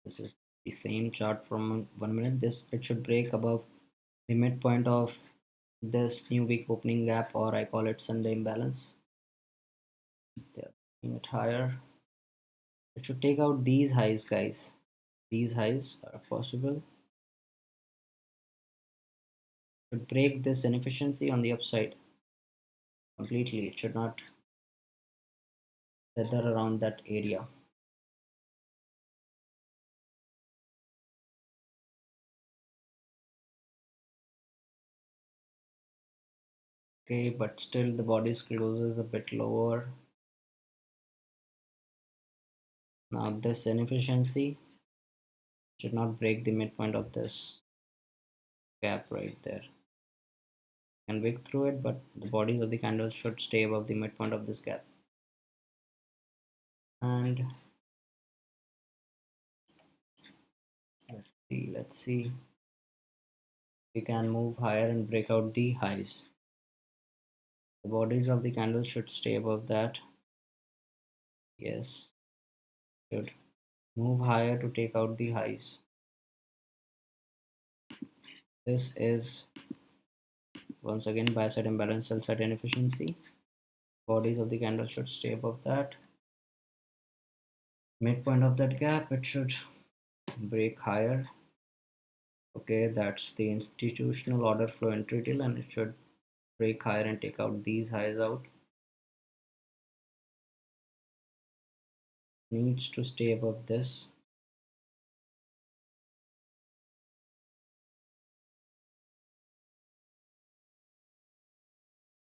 This is the same chart from 1 minute. This it should break above the midpoint of this new week opening gap, or I call it Sunday imbalance. They're taking it higher. It should take out these highs, guys. These highs are possible. Should break this inefficiency on the upside completely. It should not tether around that area. Okay, but still the body closes a bit lower. Now this inefficiency should not break the midpoint of this gap right there. Can wick through it, but the bodies of the candles should stay above the midpoint of this gap. And let's see. We can move higher and break out the highs. The bodies of the candles should stay above that. Yes, should move higher to take out the highs. This is once again buy side imbalance, sell side inefficiency. Bodies of the candle should stay above that. midpoint of that gap, it should break higher. Okay, that's the institutional order flow entry till, and it should break higher and take out these highs out. Needs to stay above this.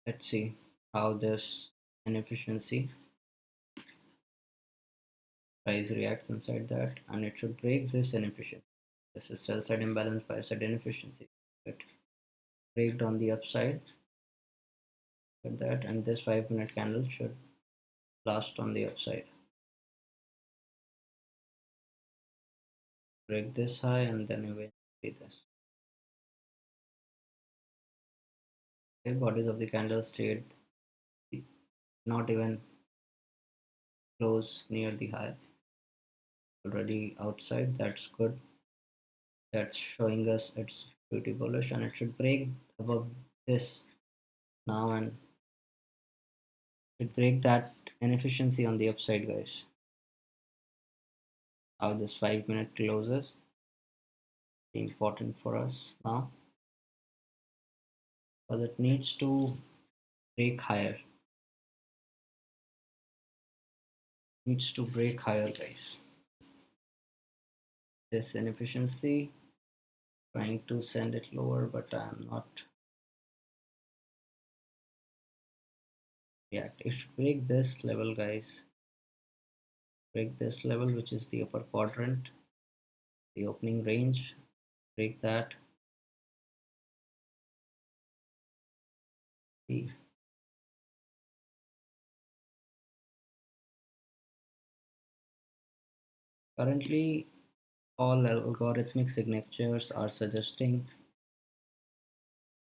Let's see how this inefficiency price reacts inside that, and it should break this inefficiency. This is sell side imbalance, buy side inefficiency. It break on the upside with that, and this 5 minute candle should last on the upside. Break this high and then eventually this. The bodies of the candle stayed not even close near the high, already outside. That's good. That's showing us it's pretty bullish, and it should break above this now, and it break that inefficiency on the upside, guys. How this 5 minute closes important for us now, because it needs to break higher. Needs to break higher, guys. This inefficiency, trying to send it lower, but I'm not react. It should break this level, guys. Break this level, which is the upper quadrant, the opening range. Break that. See, currently all algorithmic signatures are suggesting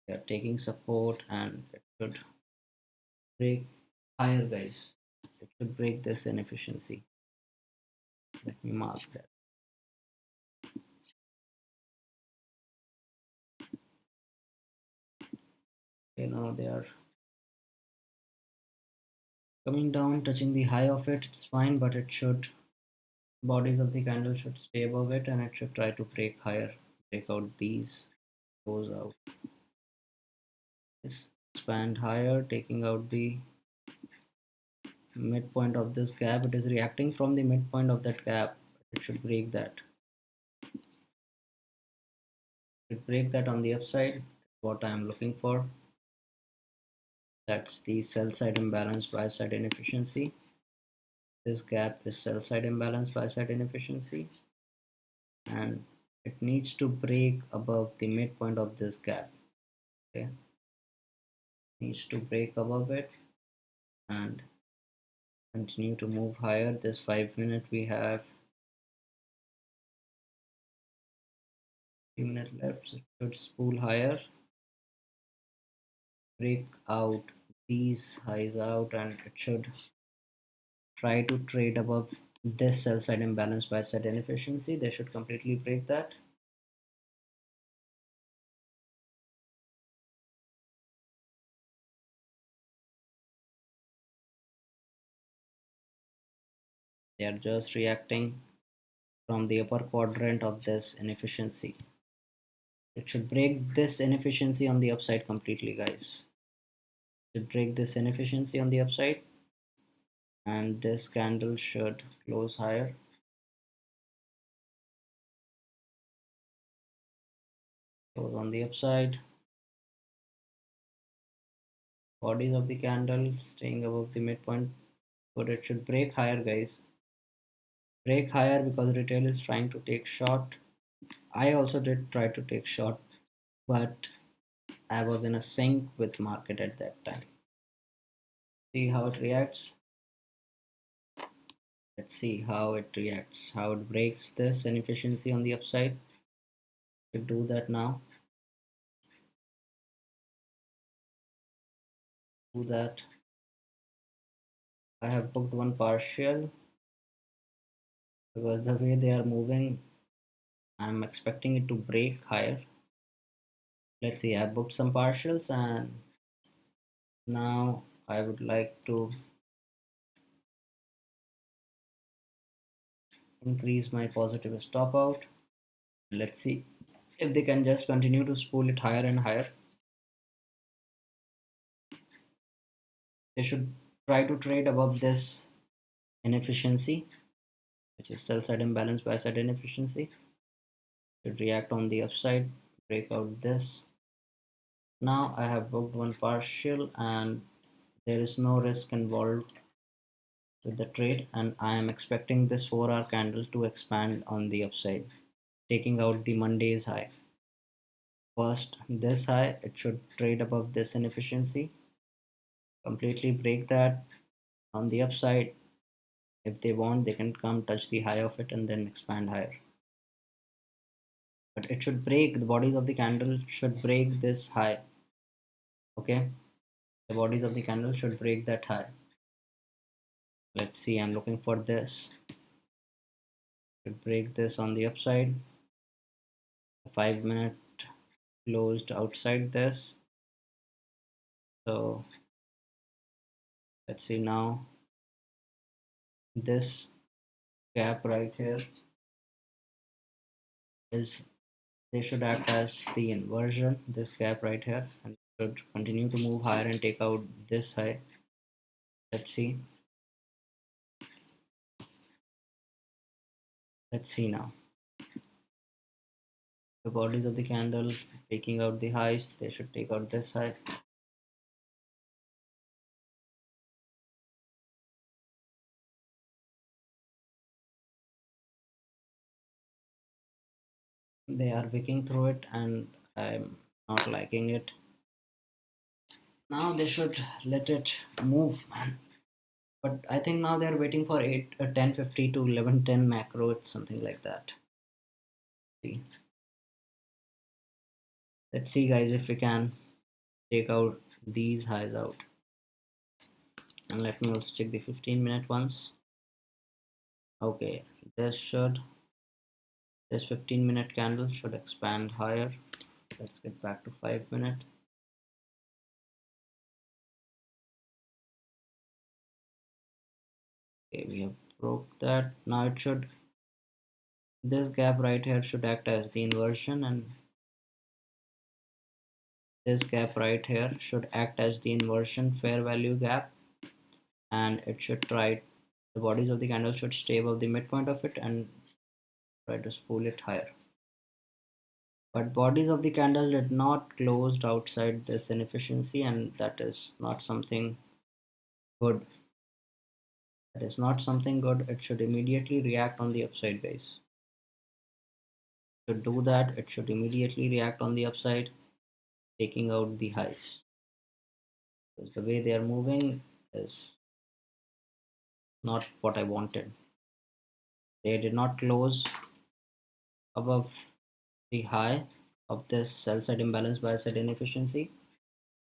they are taking support, and it should break higher, guys. It should break this inefficiency. Let me mark that. Now they are coming down, touching the high of it. It's fine, but it should, bodies of the candle should stay above it, and it should try to break higher, break out these, goes out this, expand higher, taking out the midpoint of this gap. It is reacting from the midpoint of that gap. It should break that. It break that on the upside, what I am looking for. That's the sell side imbalance, buy side inefficiency. This gap is sell side imbalance, buy side inefficiency, and it needs to break above the midpoint of this gap. Okay, needs to break above it and continue to move higher. This 5 minute, we have 3 minutes left, so it should spool higher, break out these highs out, and it should try to trade above this sell side imbalance, buy side inefficiency. They should completely break that. They are just reacting from the upper quadrant of this inefficiency. It should break this inefficiency on the upside completely, guys. It should break this inefficiency on the upside, and this candle should close higher. Close on the upside. Bodies of the candle staying above the midpoint, but it should break higher, guys. Break higher, because retail is trying to take short. I also did try to take short, but I was in a sync with market at that time. See how it reacts. Let's see how it reacts, how it breaks this inefficiency on the upside. To do that now. Do that. I have booked one partial, because the way they are moving, I'm expecting it to break higher. Let's see, I booked some partials, and now I would like to increase my positive stop out. Let's see if they can just continue to spool it higher and higher. They should try to trade above this inefficiency, which is sell side imbalance, buy side inefficiency. Should react on the upside, break out this. Now I have booked one partial and there is no risk involved with the trade, and I am expecting this 4-hour candle to expand on the upside, taking out the Monday's high. First this high, it should trade above this inefficiency, completely break that on the upside. If they want, they can come touch the high of it and then expand higher. But it should break, the bodies of the candle should break this high. Okay, the bodies of the candle should break that high. Let's see, I'm looking for this. Should break this on the upside. The 5-minute closed outside this. So let's see now. This gap right here is, they should act as the inversion, this gap right here, and should continue to move higher and take out this high. Let's see. Let's see now. The bodies of the candle taking out the highs, they should take out this high. They are wicking through it and I'm not liking it. Now they should let it move, man. But I think now they're waiting for 10:50 to 11:10 macro. It's something like that. See, let's see, guys, if we can take out these highs out. And let me also check the 15-minute ones. Okay, this 15-minute candle should expand higher. Let's get back to 5-minute. Okay, we have broke that. Now it should, this gap right here should act as the inversion, and this gap right here should act as the inversion fair value gap, and it should try, the bodies of the candle should stay above the midpoint of it and try to spool it higher. But bodies of the candle did not closed outside this inefficiency, and that is not something good. That is not something good. It should immediately react on the upside, guys. To do that, it should immediately react on the upside, taking out the highs. Because the way they are moving is not what I wanted. They did not close above the high of this sell side imbalance, buy side inefficiency.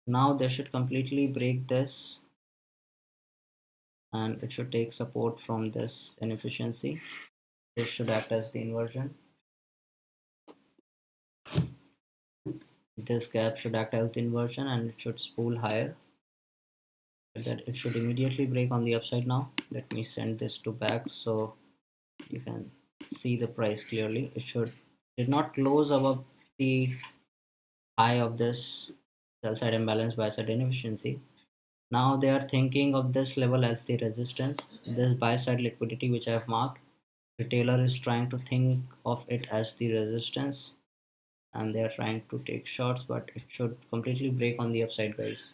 Now they should completely break this and it should take support from this inefficiency. This should act as the inversion. This gap should act as the inversion and it should spool higher. That it should immediately break on the upside now. Let me send this to back so you can see the price clearly. It should did not close above the high of this sell side imbalance, buy side inefficiency. Now they are thinking of this level as the resistance. This buy side liquidity which I have marked, retailer is trying to think of it as the resistance and they are trying to take shots, but it should completely break on the upside, guys.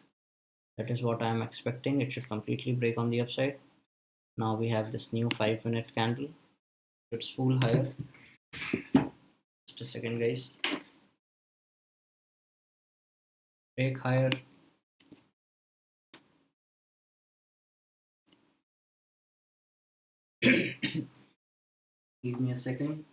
That is what I am expecting. It should completely break on the upside. Now we have this new 5-minute candle. It should spool higher. Just a second, guys. Break higher. Give me a second.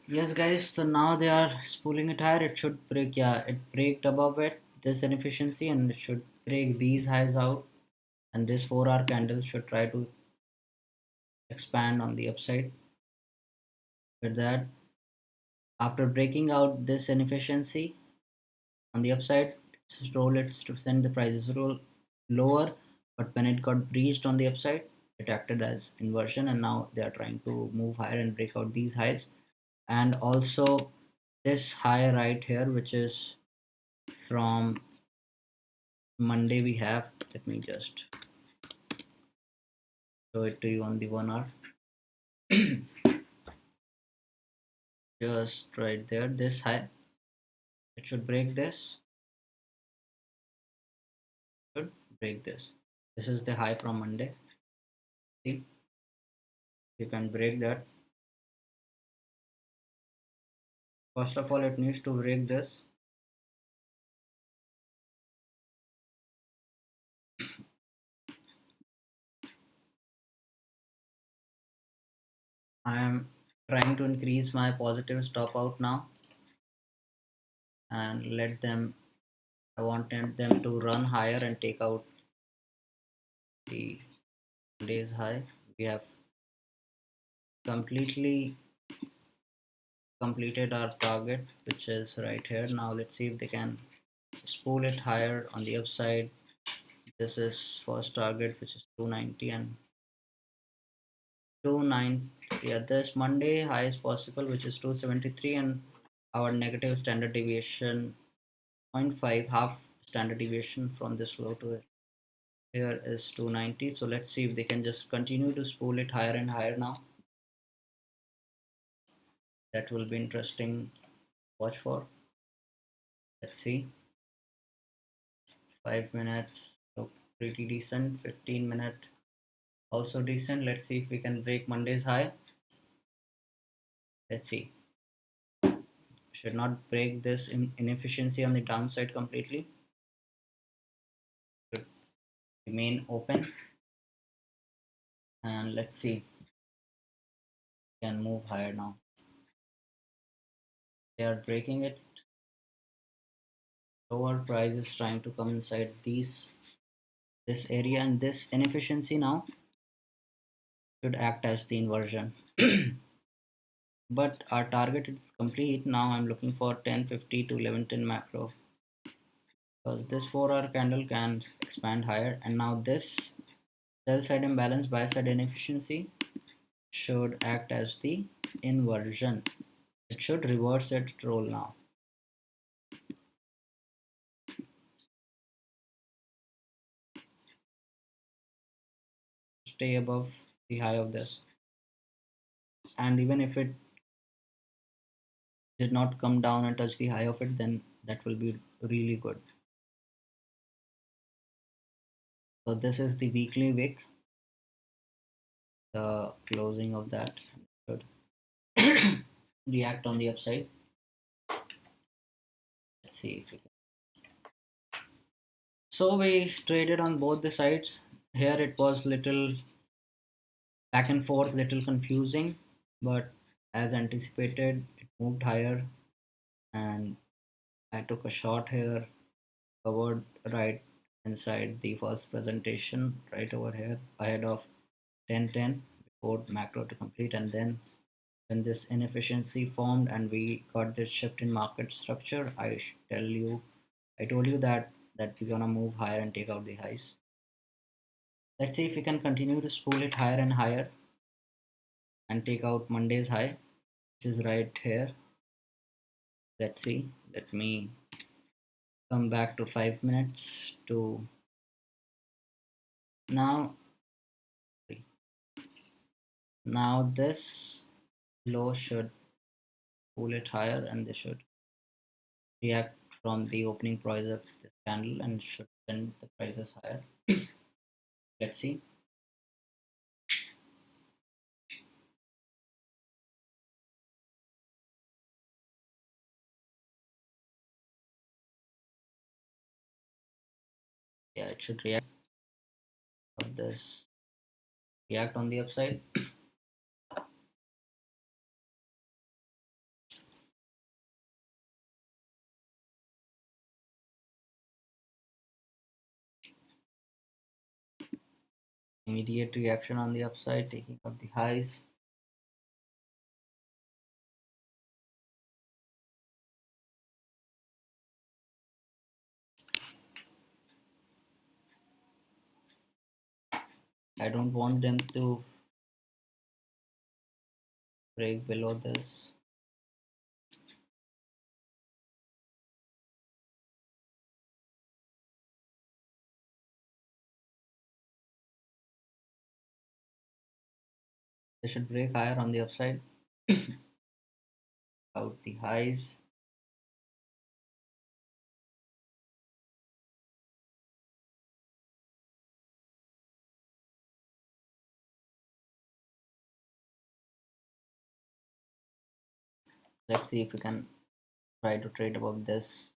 Yes, guys. So now they are spooling it higher. It should break. Yeah, it breaked above it. This inefficiency, and it should break these highs out. And this 4-hour candle should try to expand on the upside. With that, after breaking out this inefficiency on the upside, it's roll it to send the prices roll lower. But when it got breached on the upside, it acted as inversion, and now they are trying to move higher and break out these highs. And also this high right here, which is from Monday, we have, let me just show it to you on the 1 hour. Just right there, this high, it should break this, should break this. This is the high from Monday. See, you can break that. First of all, it needs to break this. I am trying to increase my positive stop out now and let them, I wanted them to run higher and take out the day's high. We have completely completed our target, which is right here. Now let's see if they can spool it higher on the upside. This is first target, which is 290 and 290. Yeah, this Monday high is possible, which is 273, and our negative standard deviation zero point 0.5, half standard deviation from this low to here is 290. So let's see if they can just continue to spool it higher and higher now. That will be interesting. Watch for. Let's see. 5 minutes look pretty decent. 15-minute also decent. Let's see if we can break Monday's high. Let's see. Should not break this inefficiency on the downside completely. Should remain open. And let's see. Can move higher now. They are breaking it. Lower price is trying to come inside this area, and this inefficiency now should act as the inversion. But our target is complete. Now I'm looking for 1050 to 1110 macro, because this 4-hour candle can expand higher, and now this sell side imbalance, buy side inefficiency should act as the inversion. It should reverse its role now. Stay above the high of this, and even if it did not come down and touch the high of it, then that will be really good. So this is the weekly wick, the closing of that should react on the upside. Let's see if we can. So we traded on both the sides. Here it was little back and forth, little confusing, but as anticipated, it moved higher, and I took a shot here, covered right inside the first presentation, right over here, ahead of 1010 before macro to complete, and then when this inefficiency formed and we got this shift in market structure, I told you that we're gonna move higher and take out the highs. Let's see if we can continue to spool it higher and higher and take out Monday's high, which is right here. Let's see. Let me come back to 5 minutes to now. Now this low should pull it higher, and they should react from the opening price of this candle and should send the prices higher. Let's see. Yeah, it should of this react on the upside. Immediate reaction on the upside, taking up the highs. I don't want them to break below this. They should break higher on the upside, out the highs. Let's see if we can try to trade above this.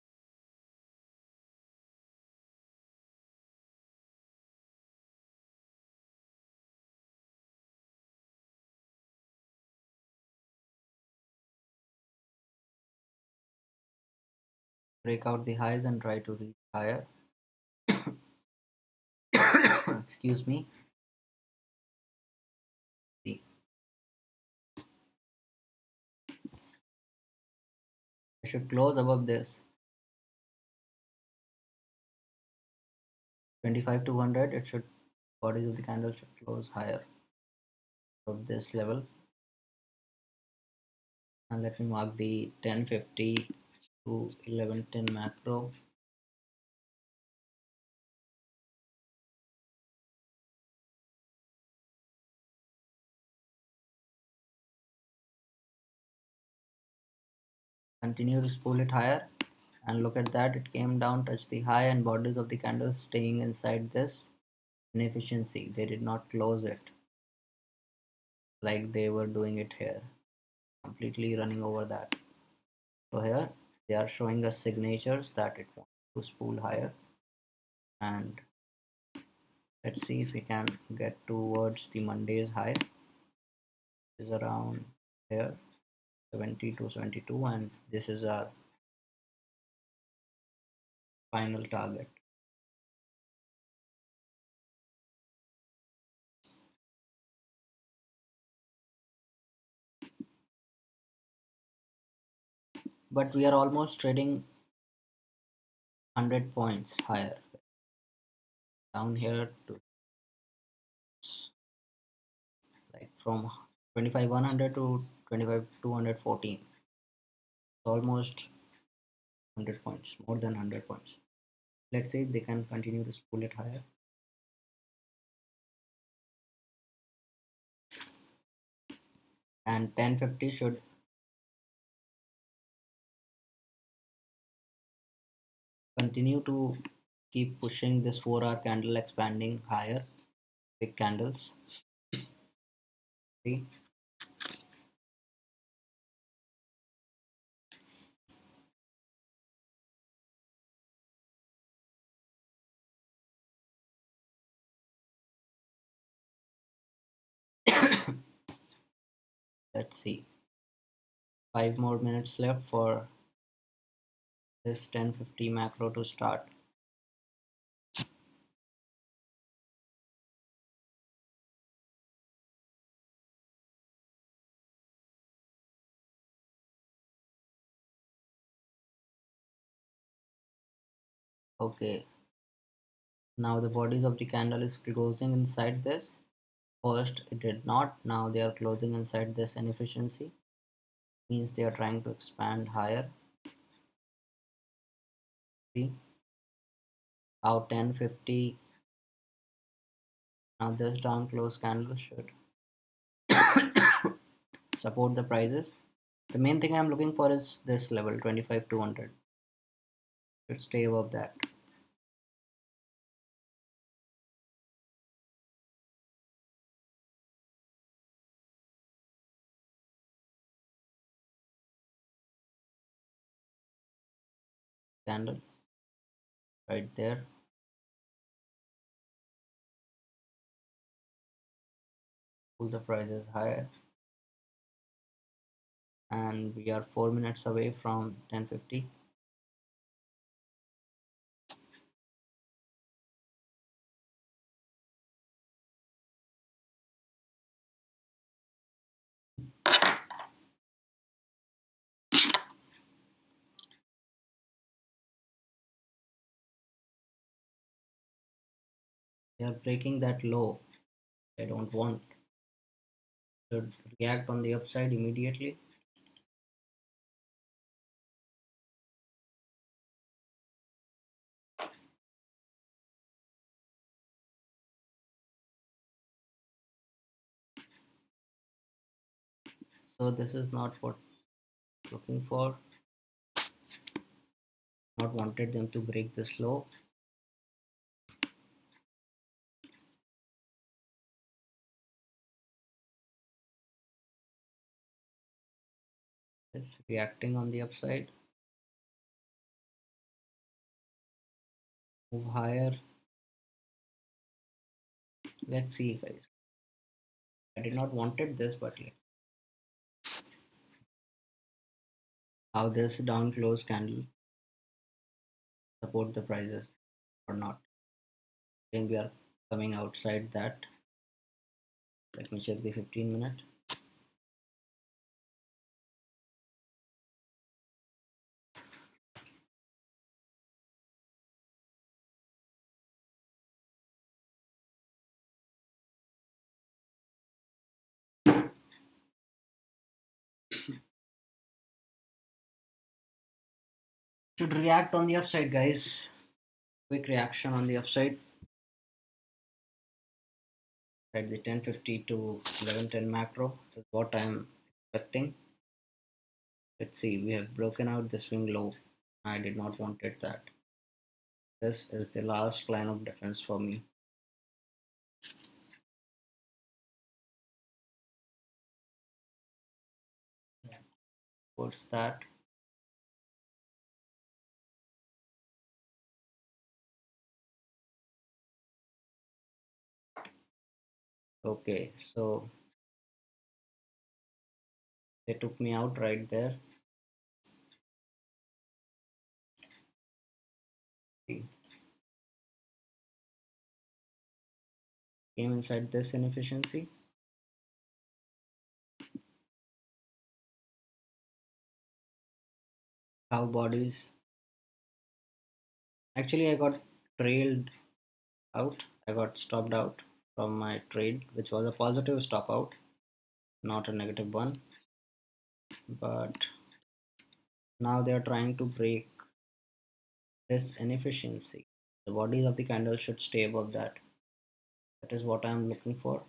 Break out the highs and try to reach higher. Excuse me. See, I should close above this 25 to 100. It should, bodies of the candle should close higher of this level. And let me mark the 1050 to 1110 macro. Continue to spool it higher, and look at that, it came down, touched the high, and bodies of the candle staying inside this inefficiency. They did not close it like they were doing it here, completely running over that. So here they are showing us signatures that it wants to spool higher, and let's see if we can get towards the Monday's high, which is around here 70 to 72, and this is our final target. But we are almost trading 100 points higher down here to like from 25 100 to 25 214. Almost 100 points, more than 100 points. Let's say they can continue to spool it higher. And 1050 should continue to keep pushing this 4-hour candle, expanding higher, big candles. See, let's see, 5 more minutes left for this 1050 macro to start. Okay, now the bodies of the candle is closing inside this. First it did not, now they are closing inside this inefficiency, means they are trying to expand higher. See how 1050, now this down close candle should support the prices. The main thing I'm looking for is this level 25 200 should stay above that. Candle right there, pull the prices higher, and we are 4 minutes away from 1050. They are breaking that low. I don't want to react on the upside immediately. So this is not what I'm looking for. Not wanted them to break this low. Is reacting on the upside. Move higher. Let's see, guys. I did not wanted this, but let's how this down close candle support the prices or not. I think we are coming outside that. Let me check the 15-minute. Should react on the upside, guys. Quick reaction on the upside at the 1050 to 1110 macro is what I'm expecting. Let's see, we have broken out the swing low. I did not wanted that. This is the last line of defense for me. What's that? Okay, so they took me out right there. See, came inside this inefficiency. Cow bodies. Actually, I got trailed out. I got stopped out from my trade, which was a positive stop out, not a negative one. But now they are trying to break this inefficiency. The bodies of the candle should stay above that. That is what I am looking for.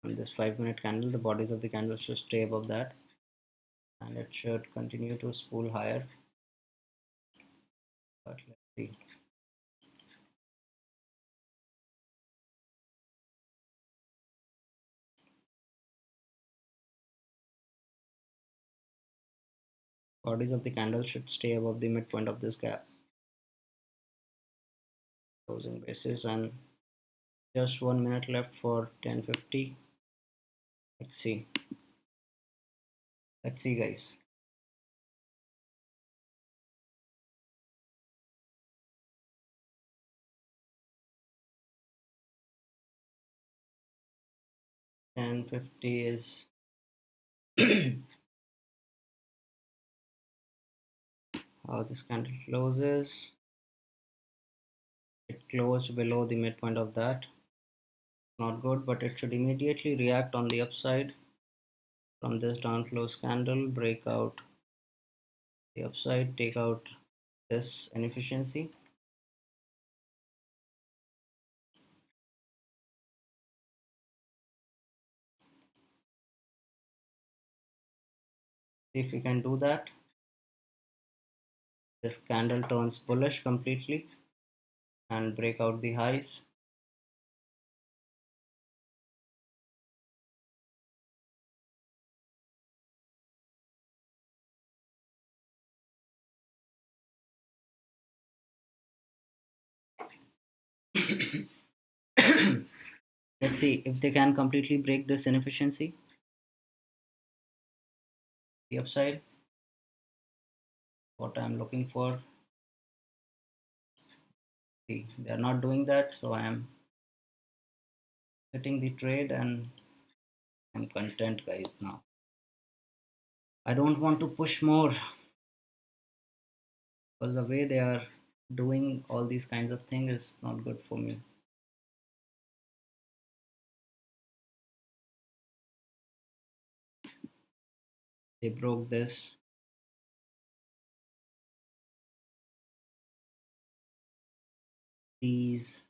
On this 5-minute candle, the bodies of the candle should stay above that, and it should continue to spool higher. But let's see. Bodies of the candle should stay above the midpoint of this gap. Closing basis, and just 1 minute left for 1050. Let's see. Let's see, guys. And 50 is how this candle closes. It closed below the midpoint of that. Not good, but it should immediately react on the upside from this down close candle, break out the upside, take out this inefficiency. See if we can do that. This candle turns bullish completely and break out the highs. Let's see if they can completely break this inefficiency. The upside, what I'm looking for. See, they are not doing that, so I am setting the trade and I'm content, guys. Now I don't want to push more because the way they are doing all these kinds of things is not good for me. They broke this. These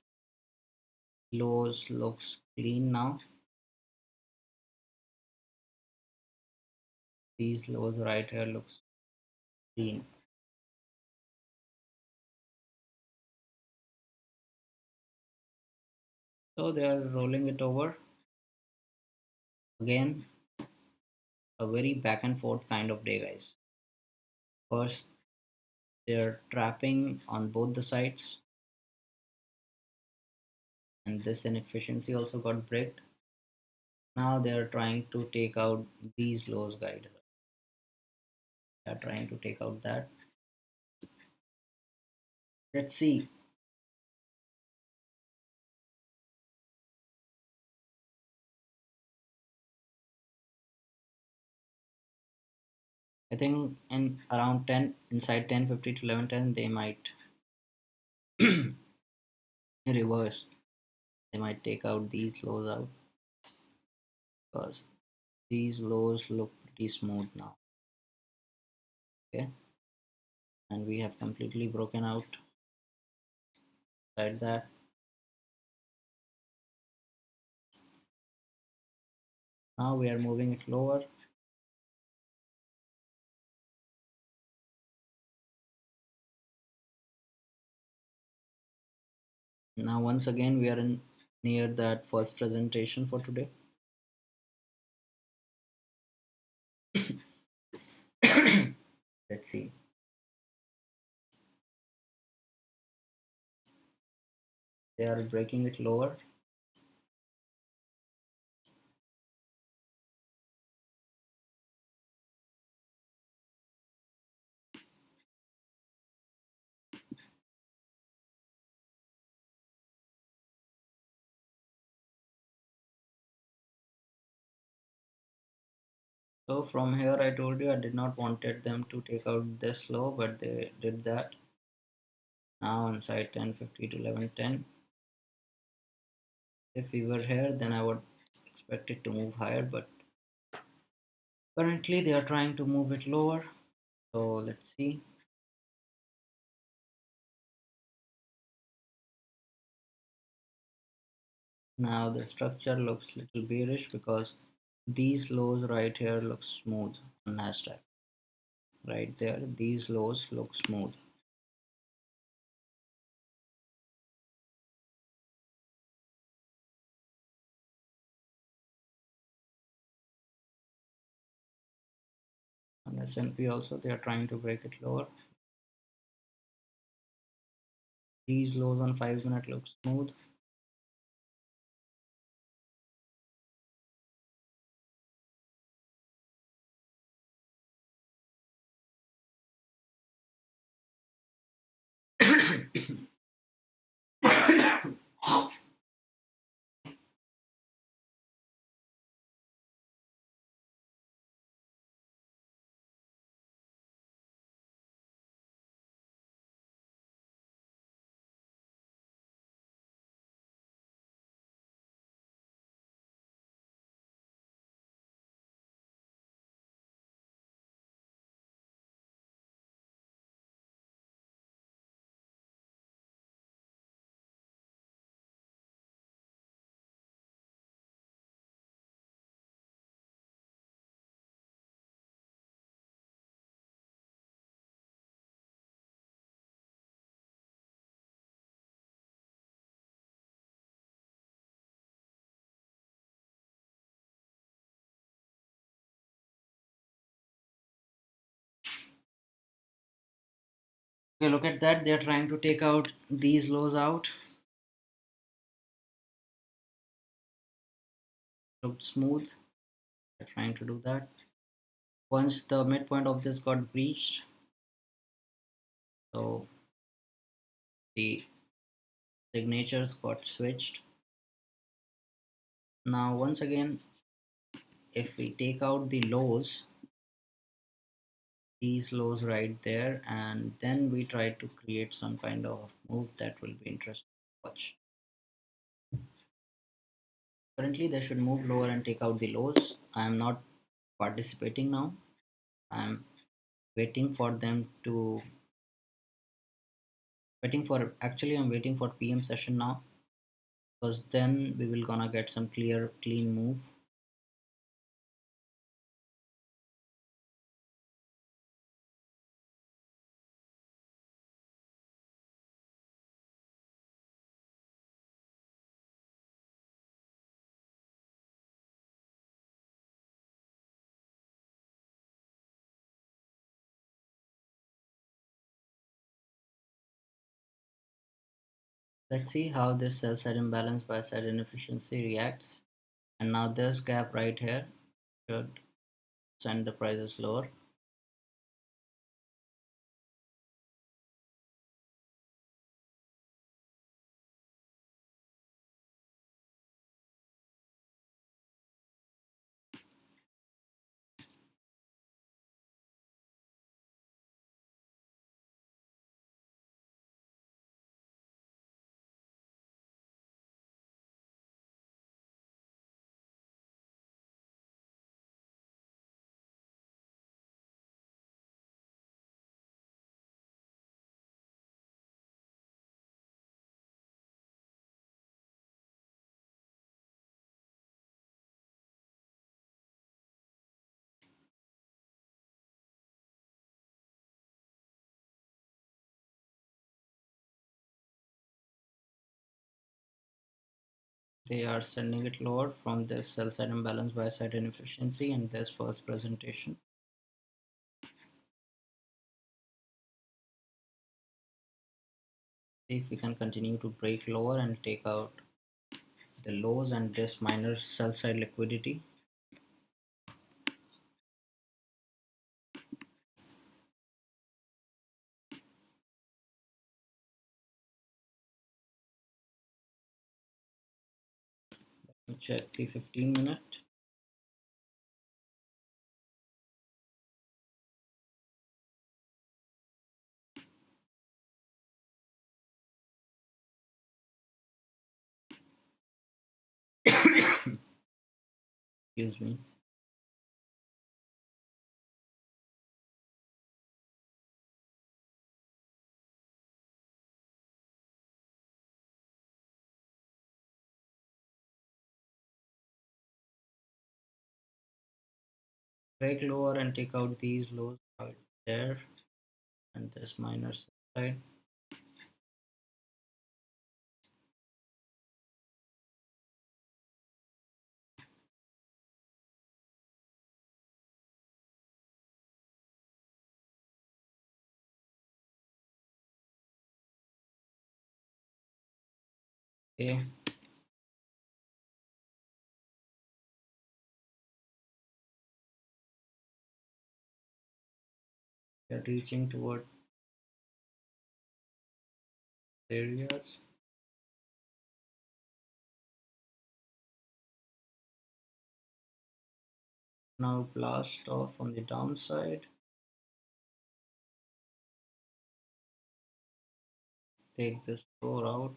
lows looks clean now. These lows right here looks clean. So they are rolling it over again. A very back and forth kind of day, guys. First, they're trapping on both the sides, and this inefficiency also got bricked. Now they are trying to take out these lows, guys. They are trying to take out that. Let's see. I think in around 10, inside 10:50 to 11:10, they might reverse. They might take out these lows out because these lows look pretty smooth now. Okay, and we have completely broken out inside that. Now we are moving it lower. Now once again we are in near that first presentation for today. Let's see. They are breaking it lower. So from here I told you I did not wanted them to take out this low, but they did that. Now inside 10:50 to 11:10. If we were here, then I would expect it to move higher, but currently they are trying to move it lower. So let's see. Now the structure looks little bearish because these lows right here look smooth on Nasdaq. Right there, these lows look smooth. On S&P also they are trying to break it lower. These lows on 5 minute look smooth. Okay, look at that. They are trying to take out these lows out. Looked smooth. They're trying to do that. Once the midpoint of this got breached, so the signatures got switched. Now once again, if we take out the lows, these lows right there, and then we try to create some kind of move that will be interesting to watch. Currently they should move lower and take out the lows. I am not participating now. I am waiting for them to waiting for actually I'm waiting for PM session now, because then we will gonna get some clear clean move. Let's see how this sell side imbalance buy side inefficiency reacts. And now this gap right here should send the prices lower. They are sending it lower from this sell side imbalance buy side inefficiency and this first presentation. See if we can continue to break lower and take out the lows and this minor sell side liquidity. Let me check the 15-minute. Excuse me. Break lower and take out these lows right there and this minor side. Okay, we are reaching toward areas. Now blast off on the downside. Take this door out.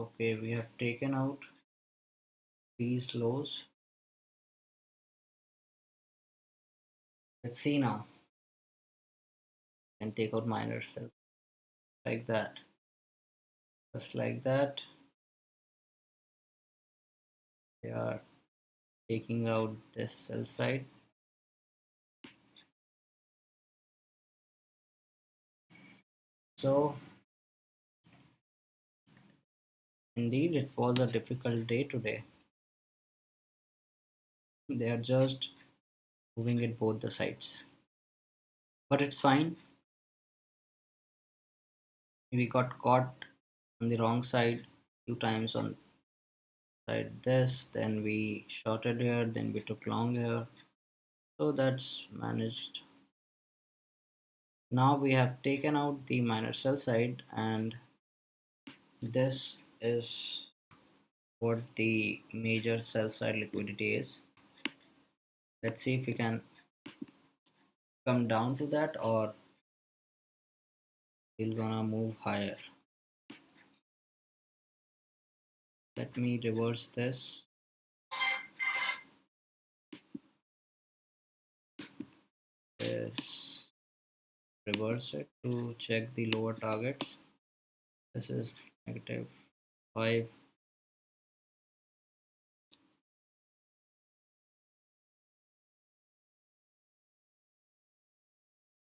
Okay, we have taken out these lows. Let's see now. And take out minor cells like that. Just like that. They are taking out this sell side. So indeed it was a difficult day today. They are just moving it both the sides. But it's fine. We got caught on the wrong side few times on side this, then we shorted here, then we took long here. So that's managed. Now we have taken out the minor sell side and this is what the major sell side liquidity is. Let's see if we can come down to that, or we're gonna move higher. Let me reverse this. This reverse it to check the lower targets. This is negative 5.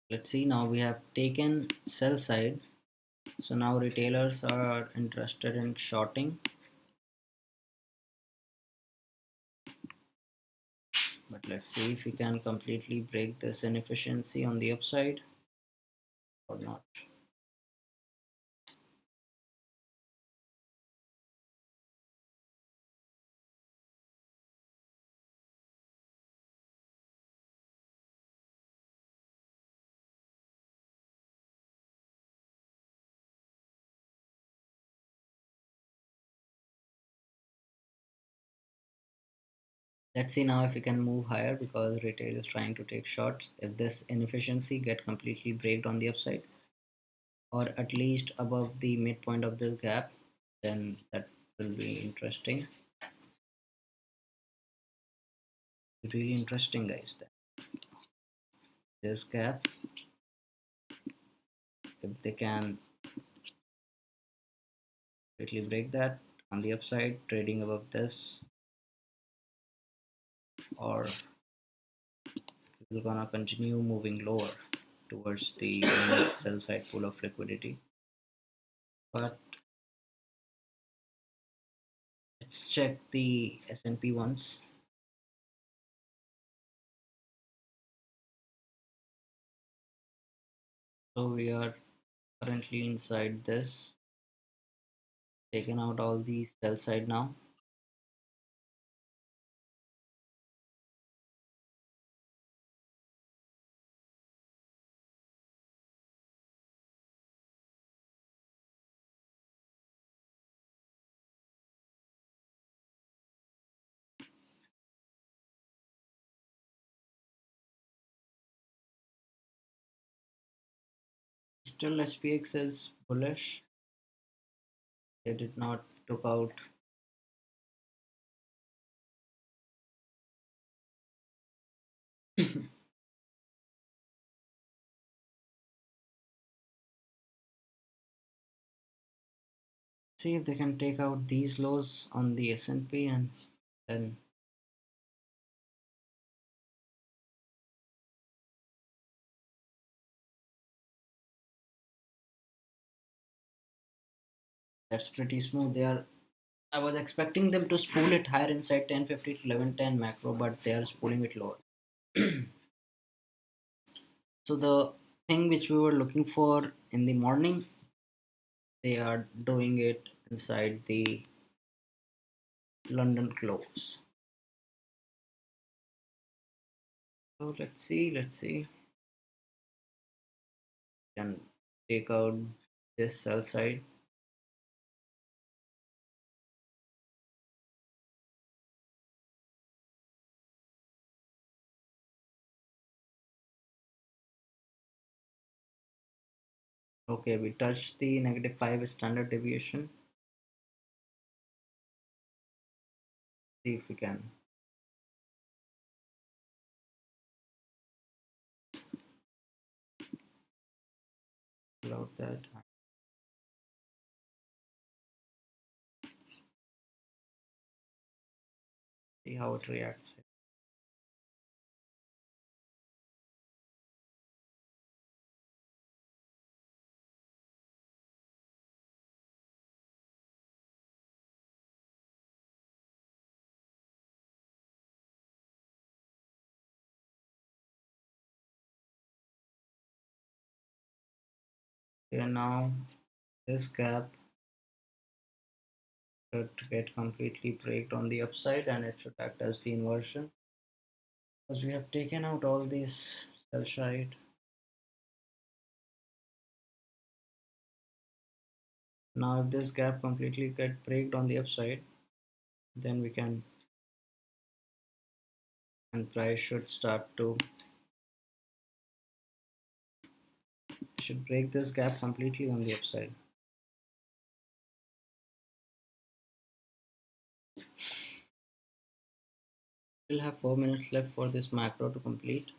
Let's see, now we have taken sell side, so now retailers are interested in shorting, but let's see if we can completely break this inefficiency on the upside or not. Let's see now if we can move higher, because retail is trying to take shots. If this inefficiency get completely breaked on the upside, or at least above the midpoint of this gap, then that will be interesting. Really interesting, guys. This gap, if they can completely break that on the upside, trading above this, or we're gonna continue moving lower towards the sell side pool of liquidity. But let's check the S&P once. So we are currently inside this, taken out all the sell side now. Still SPX is bullish. They did not took out. See if they can take out these lows on the S&P, and then that's pretty smooth. They are, I was expecting them to spool it higher inside 1050 to 1110 macro, but they are spooling it lower. So the thing which we were looking for in the morning, they are doing it inside the London close. So let's see. Can take out this sell side. Okay, we touched the -5 standard deviation. See if we can pull out that. See how it reacts. Okay, now this gap should get completely breaked on the upside, and it should act as the inversion, because we have taken out all these sell side. Now if this gap completely get breaked on the upside, then we can, and price should start to, should break this gap completely on the upside. Still have 4 minutes left for this macro to complete.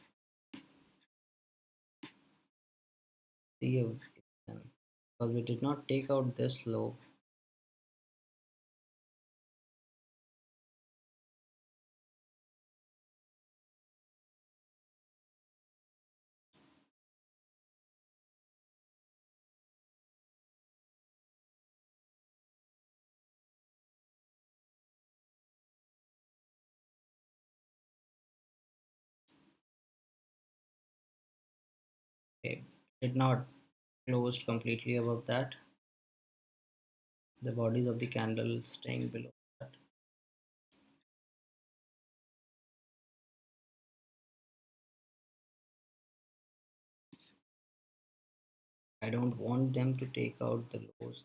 See if it can, because we did not take out this low. Okay, did not closed completely above that. The bodies of the candle staying below that. I don't want them to take out the lows.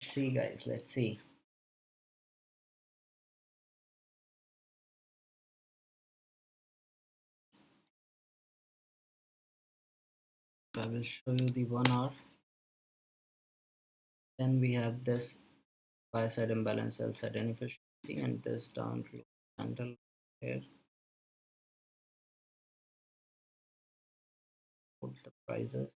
Let's see, guys, let's see. I will show you the 1 hour. Then we have this buy side imbalance, sell side inefficiency, and this down close candle here. Put the prices.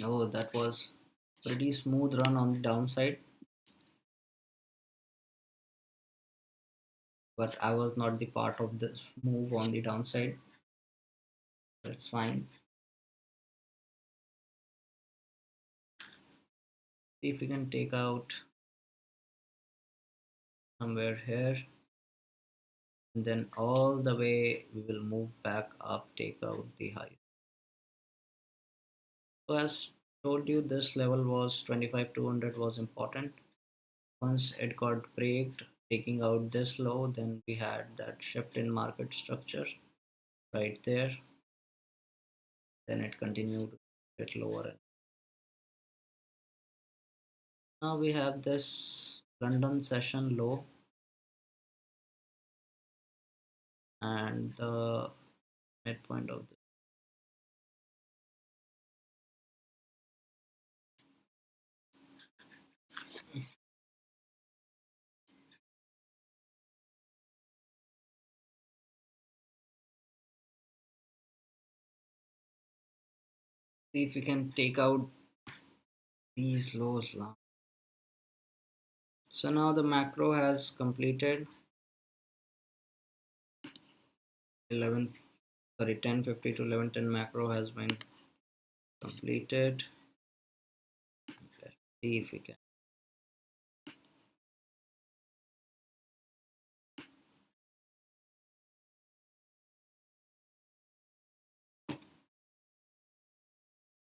Oh, that was pretty smooth run on the downside, but I was not the part of this move on the downside. That's fine. See if we can take out somewhere here, and then all the way we will move back up, take out the high. So as told you, this level was 25,200 was important. Once it got braked, taking out this low, then we had that shift in market structure right there. Then it continued to get lower. Now we have this London session low and the midpoint of the. See if we can take out these lows now. So now the macro has completed 11, sorry, 10:50 to 11:10 macro has been completed. Let's see if we can.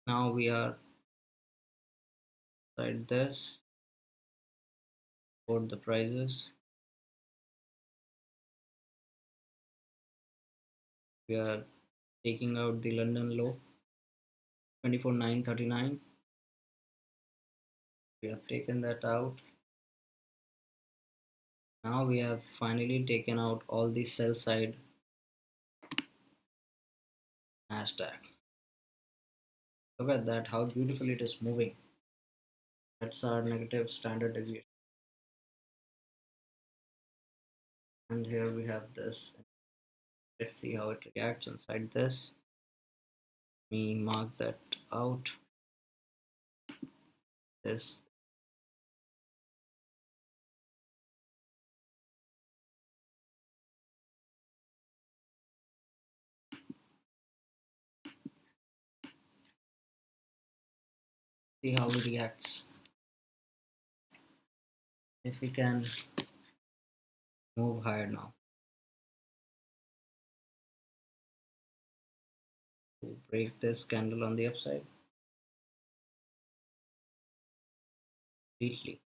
Now we are inside this, for the prices. We are taking out the London low 24,939. We have taken that out. Now we have finally taken out all the sell side Nasdaq. Look at that, how beautifully it is moving. That's our negative standard deviation. And here we have this. Let's see how it reacts inside this. Let me mark that out. This. See how it reacts. If we can move higher now. To break this candle on the upside. Completely.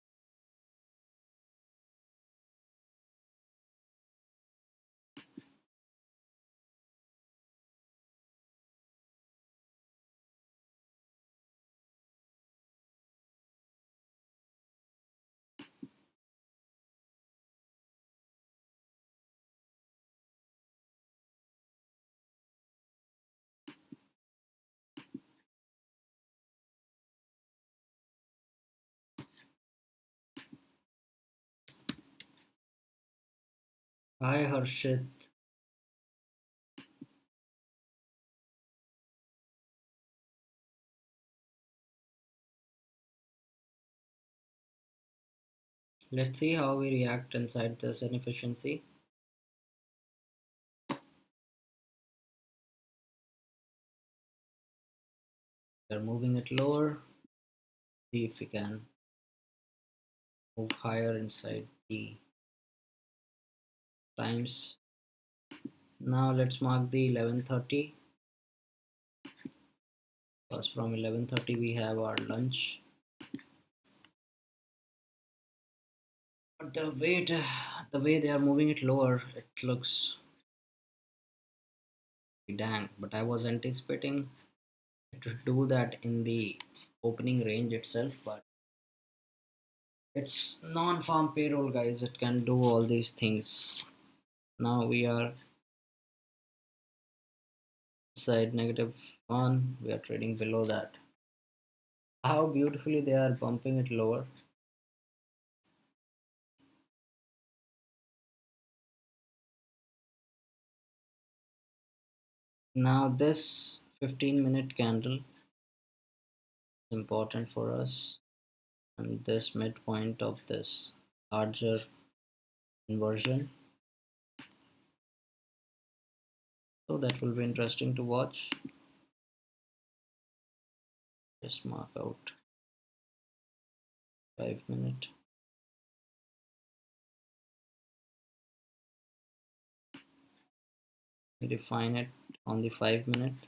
Hi Harshit. Let's see how we react inside this inefficiency. We're moving it lower. See if we can move higher inside the times. Now let's mark the 11:30, because from 11:30 we have our lunch. But the way they are moving it lower, it looks dang. But I was anticipating it to do that in the opening range itself, but it's non-farm payroll, guys. It can do all these things. Now we are inside -1. We are trading below that. How beautifully they are bumping it lower. Now this 15-minute candle is important for us, and this midpoint of this larger inversion. So that will be interesting to watch. Just mark out 5 minute. We define it on the 5 minute.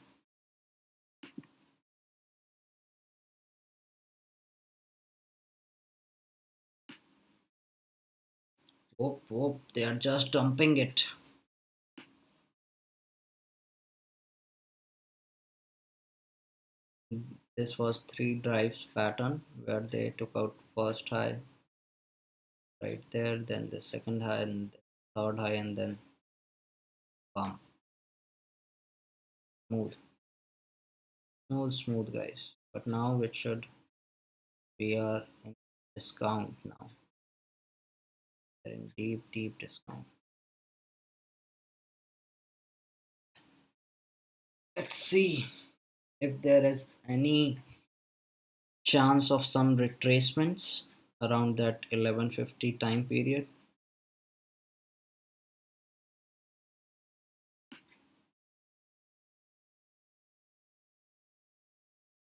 Whoop, whoop, they are just dumping it. This was three drives pattern where they took out first high right there, then the second high and the third high, and then bump. Smooth, smooth, guys. But now it should, we are in discount now. We're in deep discount. Let's see if there is any chance of some retracements around that 1150 time period.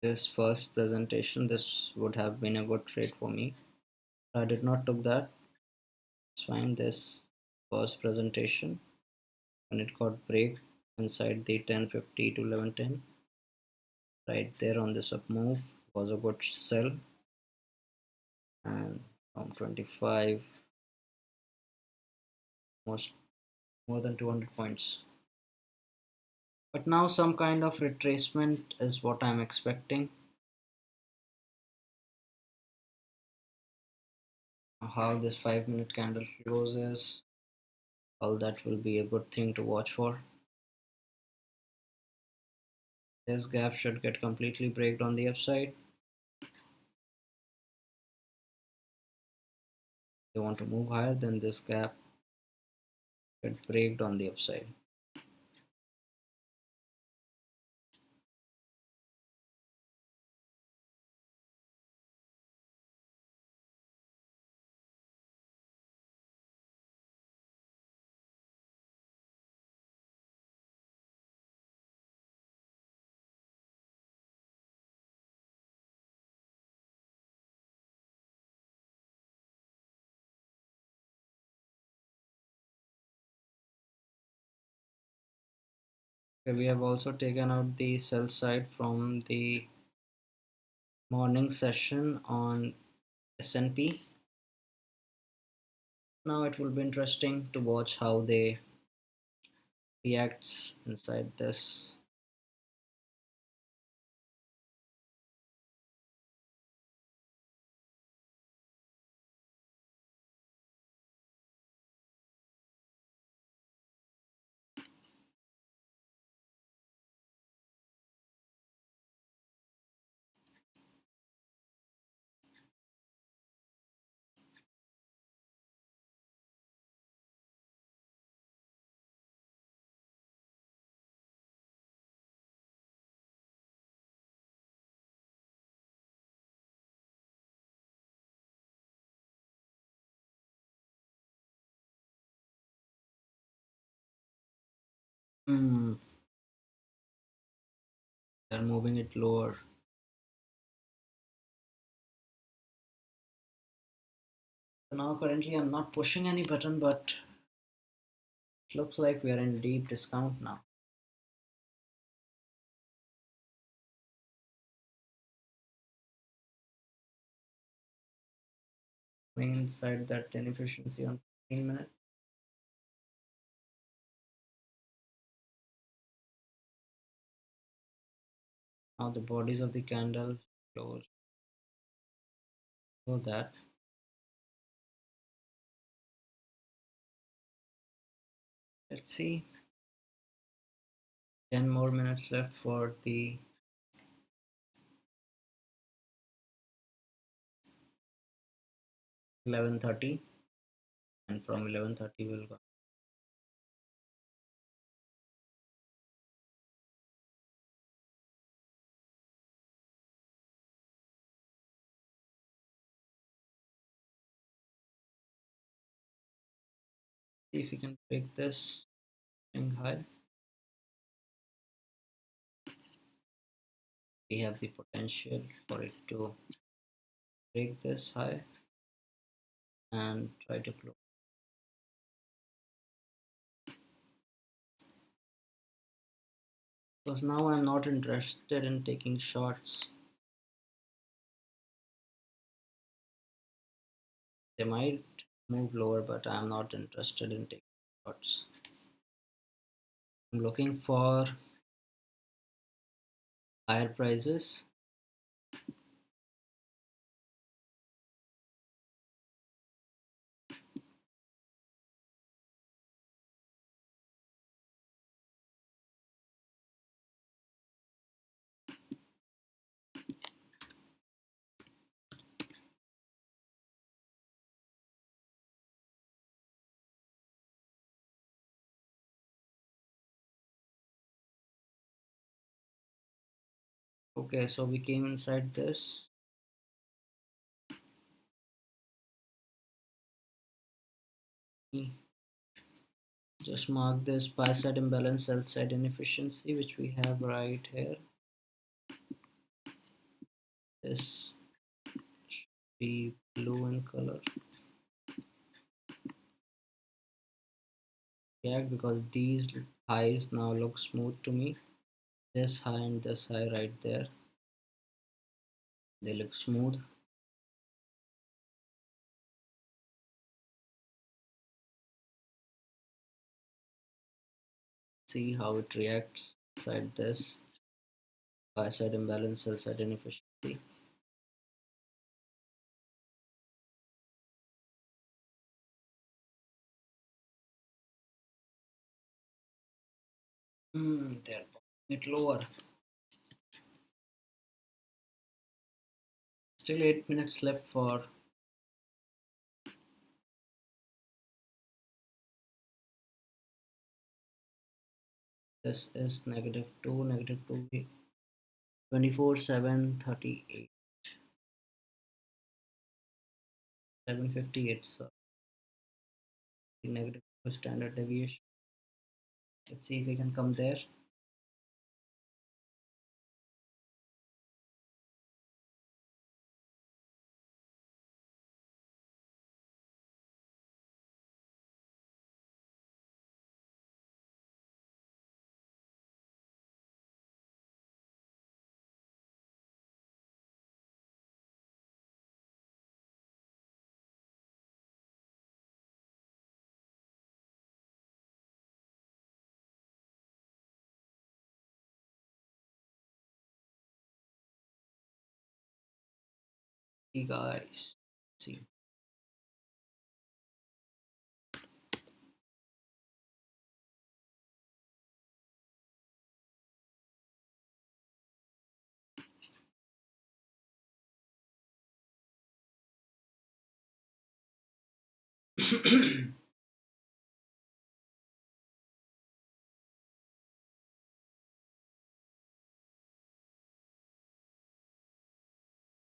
This first presentation, this would have been a good trade for me. I did not took that. It's fine. This first presentation, when it got break inside the 1050 to 1110, right there on this up move, was a good sell, and from 25, most more than 200 points. But now some kind of retracement is what I'm expecting. How this 5 minute candle closes, all that will be a good thing to watch for. This gap should get completely breaked on the upside. They want to move higher, then this gap get breaked on the upside. Okay, we have also taken out the sell side from the morning session on S&P. Now it will be interesting to watch how they reacts inside this. Hmm, they're moving it lower. So now currently I'm not pushing any button, but it looks like we are in deep discount now. Inside that inefficiency on 15 minutes. Now the bodies of the candle close. So that let's see, 10 more minutes left for the 11:30, and from 11:30 we'll go. See if we can break this thing high. We have the potential for it to break this high and try to close. Because now I'm not interested in taking shots. They might move lower, but I'm not interested in taking shots. I'm looking for higher prices Okay, so we came inside this. Just mark this buy side imbalance, sell side inefficiency, which we have right here. This should be blue in color. Yeah, because these highs now look smooth to me. This high and this high right there, they look smooth. See how it reacts inside this buy side imbalance, sell side inefficiency. They're it lower. Still 8 minutes left for this is negative 2 24 7 38 758. So negative standard deviation. Let's see if we can come there. See guys, see.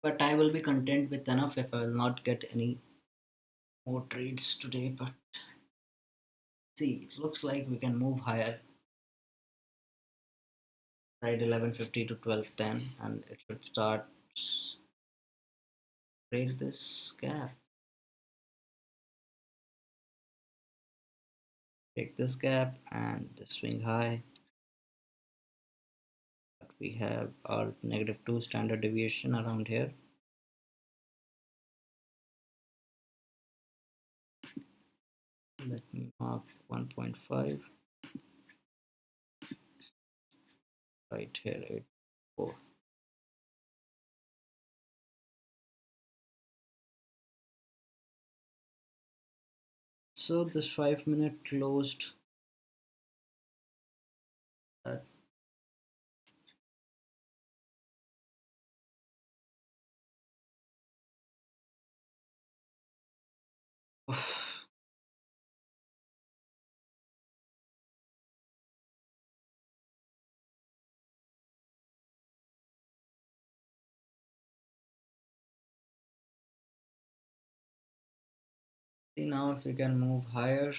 But I will be content with enough if I will not get any more trades today. But see, it looks like we can move higher. Side 1150 to 1210, and it should start break this gap. Break this gap and the swing high. But we have our -2 standard deviation around here. Let me mark 1.5 right here, 8.4. So this 5 minute closed at see now if we can move higher.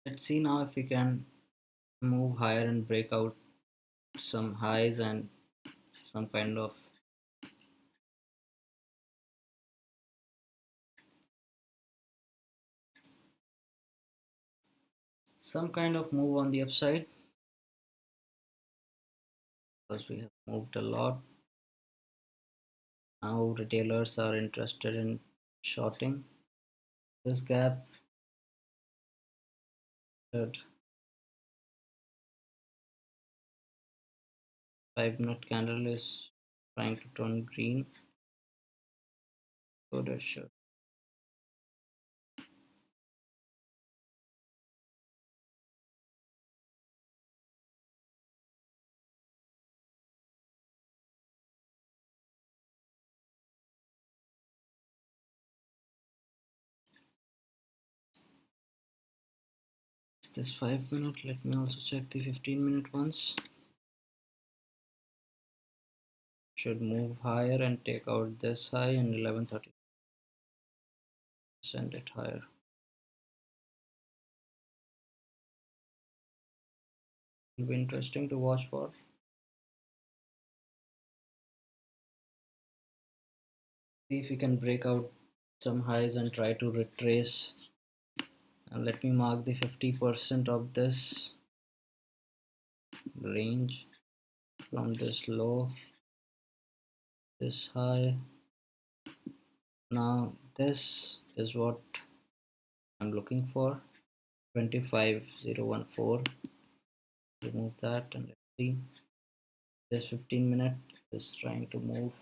Let's see now if we can move higher and break out some highs and some kind of move on the upside, because we have moved a lot. Now retailers are interested in shorting this gap. That 5 minute candle is trying to turn green. So that should. Is this 5 minute? Let me also check the 15-minute ones. Should move higher and take out this high and 11:30. Send it higher. Will be interesting to watch for. See if we can break out some highs and try to retrace. And let me mark the 50% of this range from this low, this high. Now this is what I'm looking for. 25014. Remove that and let's see. This 15-minute is trying to move.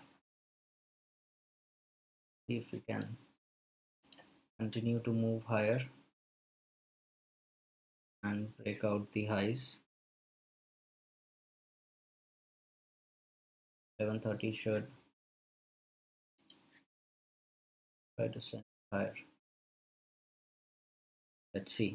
See if we can continue to move higher and break out the highs. 11:30 should try to send higher. Let's see.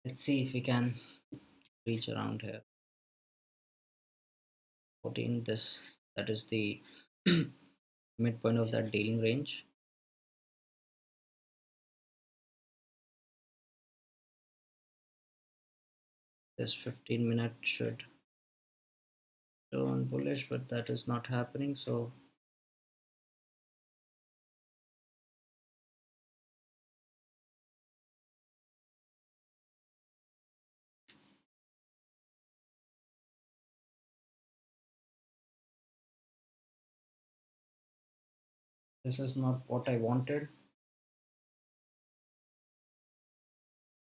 Let's see if we can reach around here. 14. This, that is the midpoint of that dealing range. This 15-minute should turn bullish, but that is not happening. So this is not what I wanted.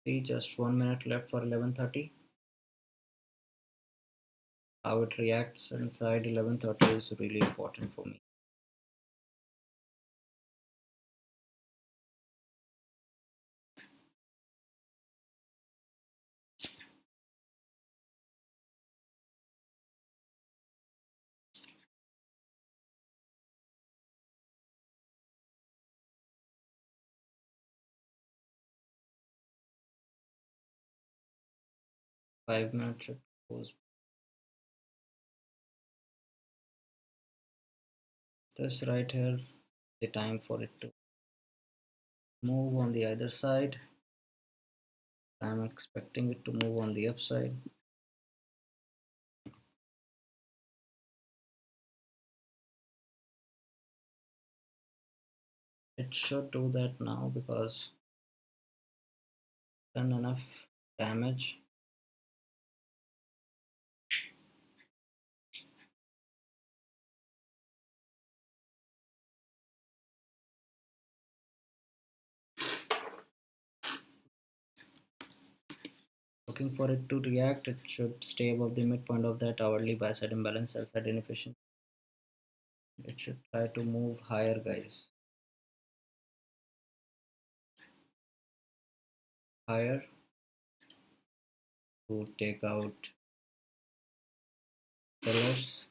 See, just 1 minute left for 11:30. How it reacts inside 11:30 is really important for me. Five minutes should close. This right here, the time for it to move on the other side. I'm expecting it to move on the upside. It should do that now because done enough damage. Looking for it to react, it should stay above the midpoint of that hourly buy side imbalance, sell side inefficient. It should try to move higher, guys. Higher to take out sellers.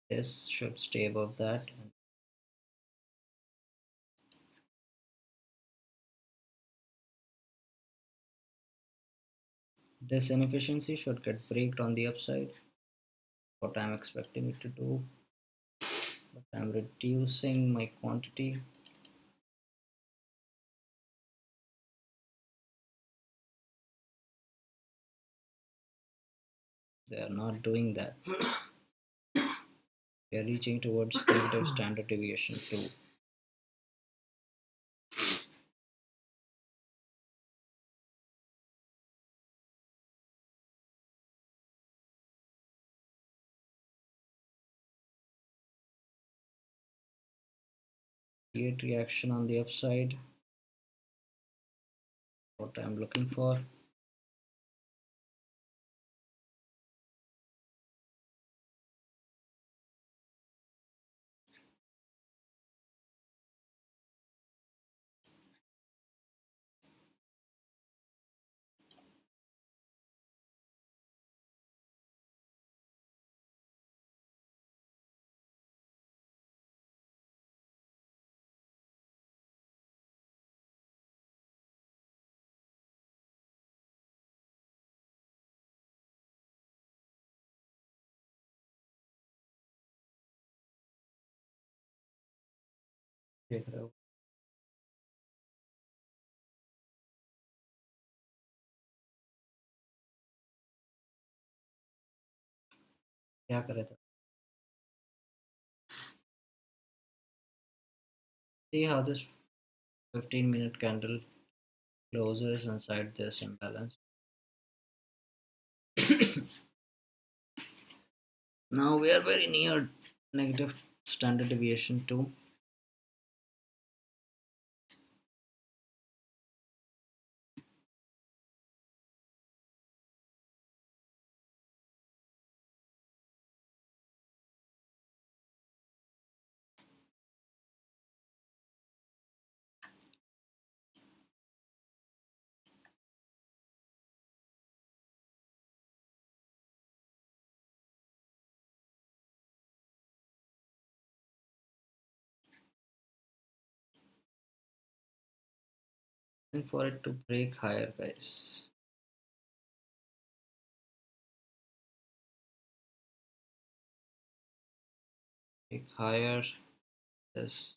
This should stay above that. This inefficiency should get breaked on the upside. What I'm expecting it to do, but I'm reducing my quantity. They are not doing that. We are reaching towards negative standard deviation 2. create reaction on the upside, what I'm looking for. देख रहे हो क्या करे थे? See how this 15-minute candle closes inside this imbalance. Now we are very near negative standard deviation 2. And for it to break higher, guys. Break higher. This.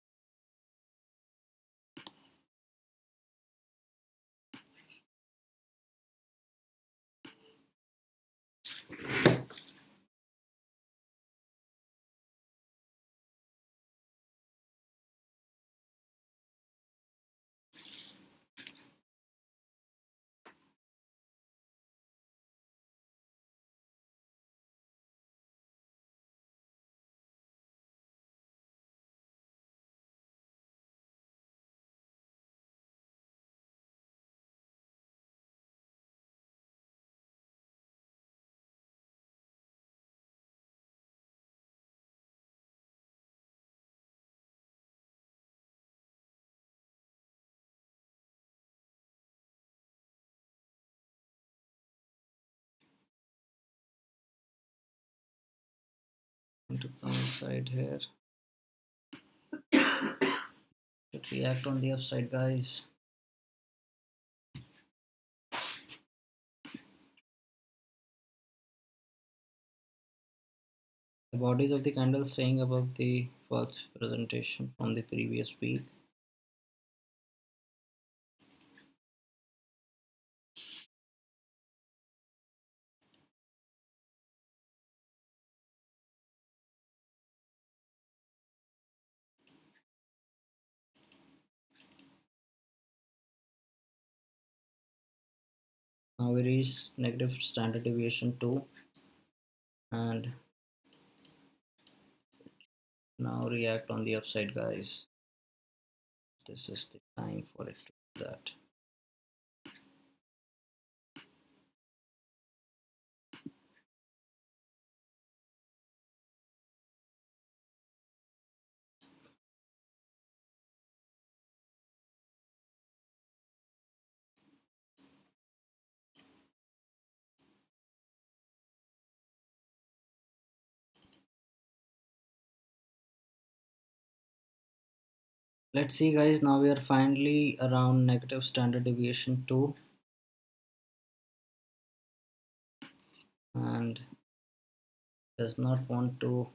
Going to coincide here. Should react on the upside, guys. The bodies of the candle staying above the false presentation from the previous week. Now we reach negative standard deviation 2 and now react on the upside, guys. This is the time for it to do that. Let's see, guys. Now we are finally around negative standard deviation 2 and does not want to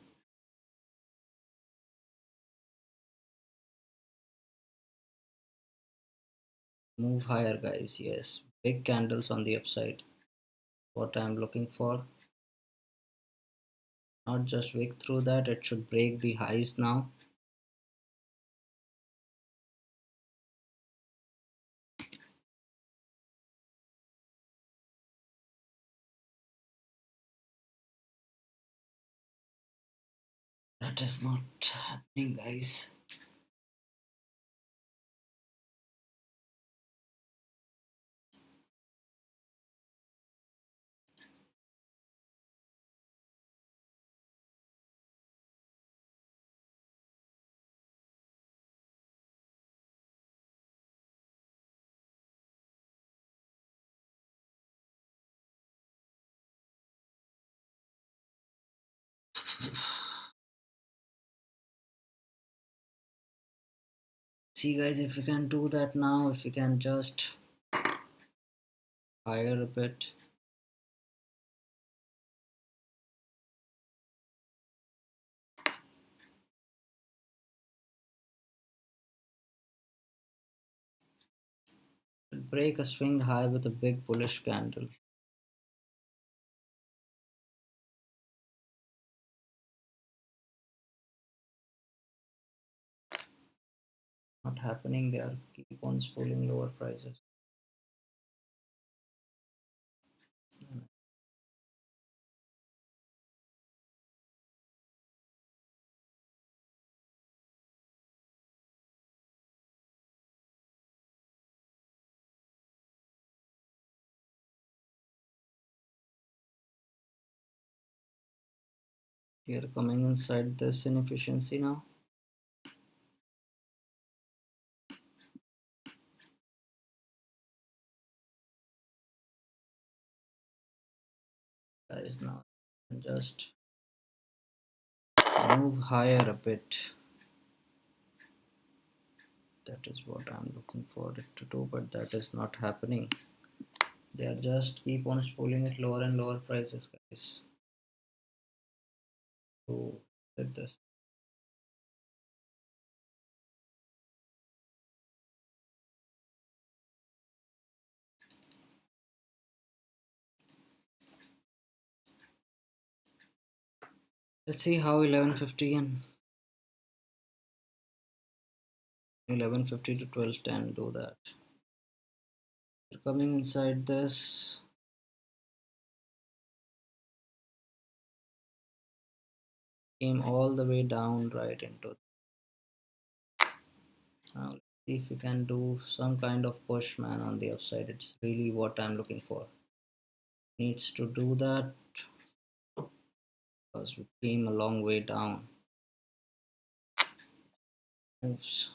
move higher, guys. Yes, big candles on the upside. What I'm looking for. Not just wick through that, it should break the highs now. That is not happening, guys. See guys, if we can do that now, if we can just higher a bit. Break a swing high with a big bullish candle. Not happening, they are keep on spooling lower prices. We are coming inside this inefficiency now. That is now just move higher a bit. That is what I'm looking for it to do, but that is not happening. They are just keep on spooling it lower and lower prices, guys. So let this. Let's see how 1150 and 1150 to 1210 do that. They're coming inside this. Came all the way down right into. Now let's see if we can do some kind of push, man, on the upside. It's really what I'm looking for. Needs to do that because we came a long way down. Moves.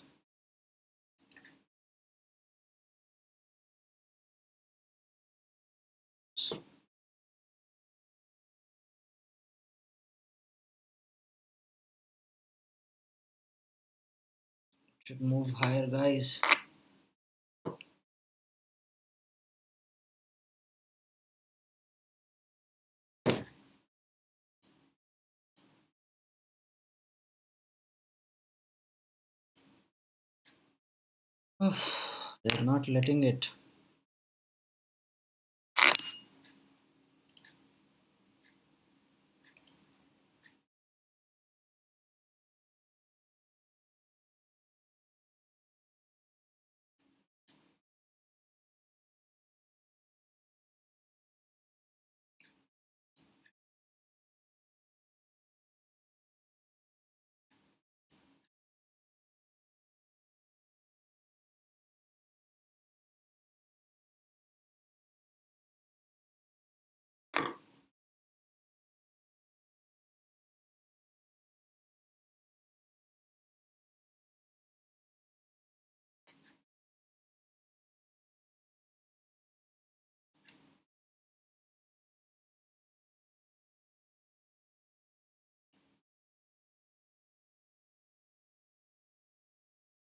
Should move higher, guys. They're not letting it.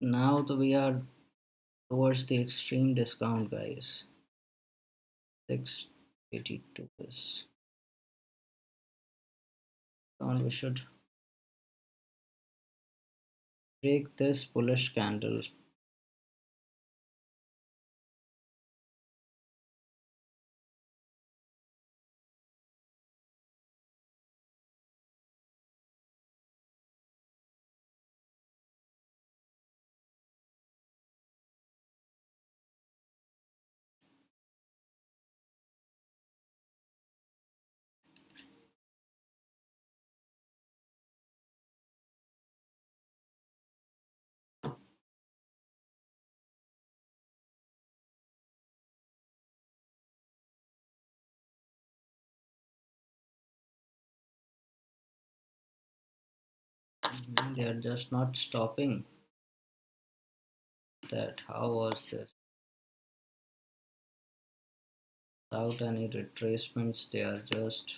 Now we are towards the extreme discount, guys. 682 is and we should break this bullish candle. They are just not stopping that. How was this? Without any retracements, they are just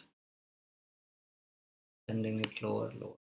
sending it lower, lower.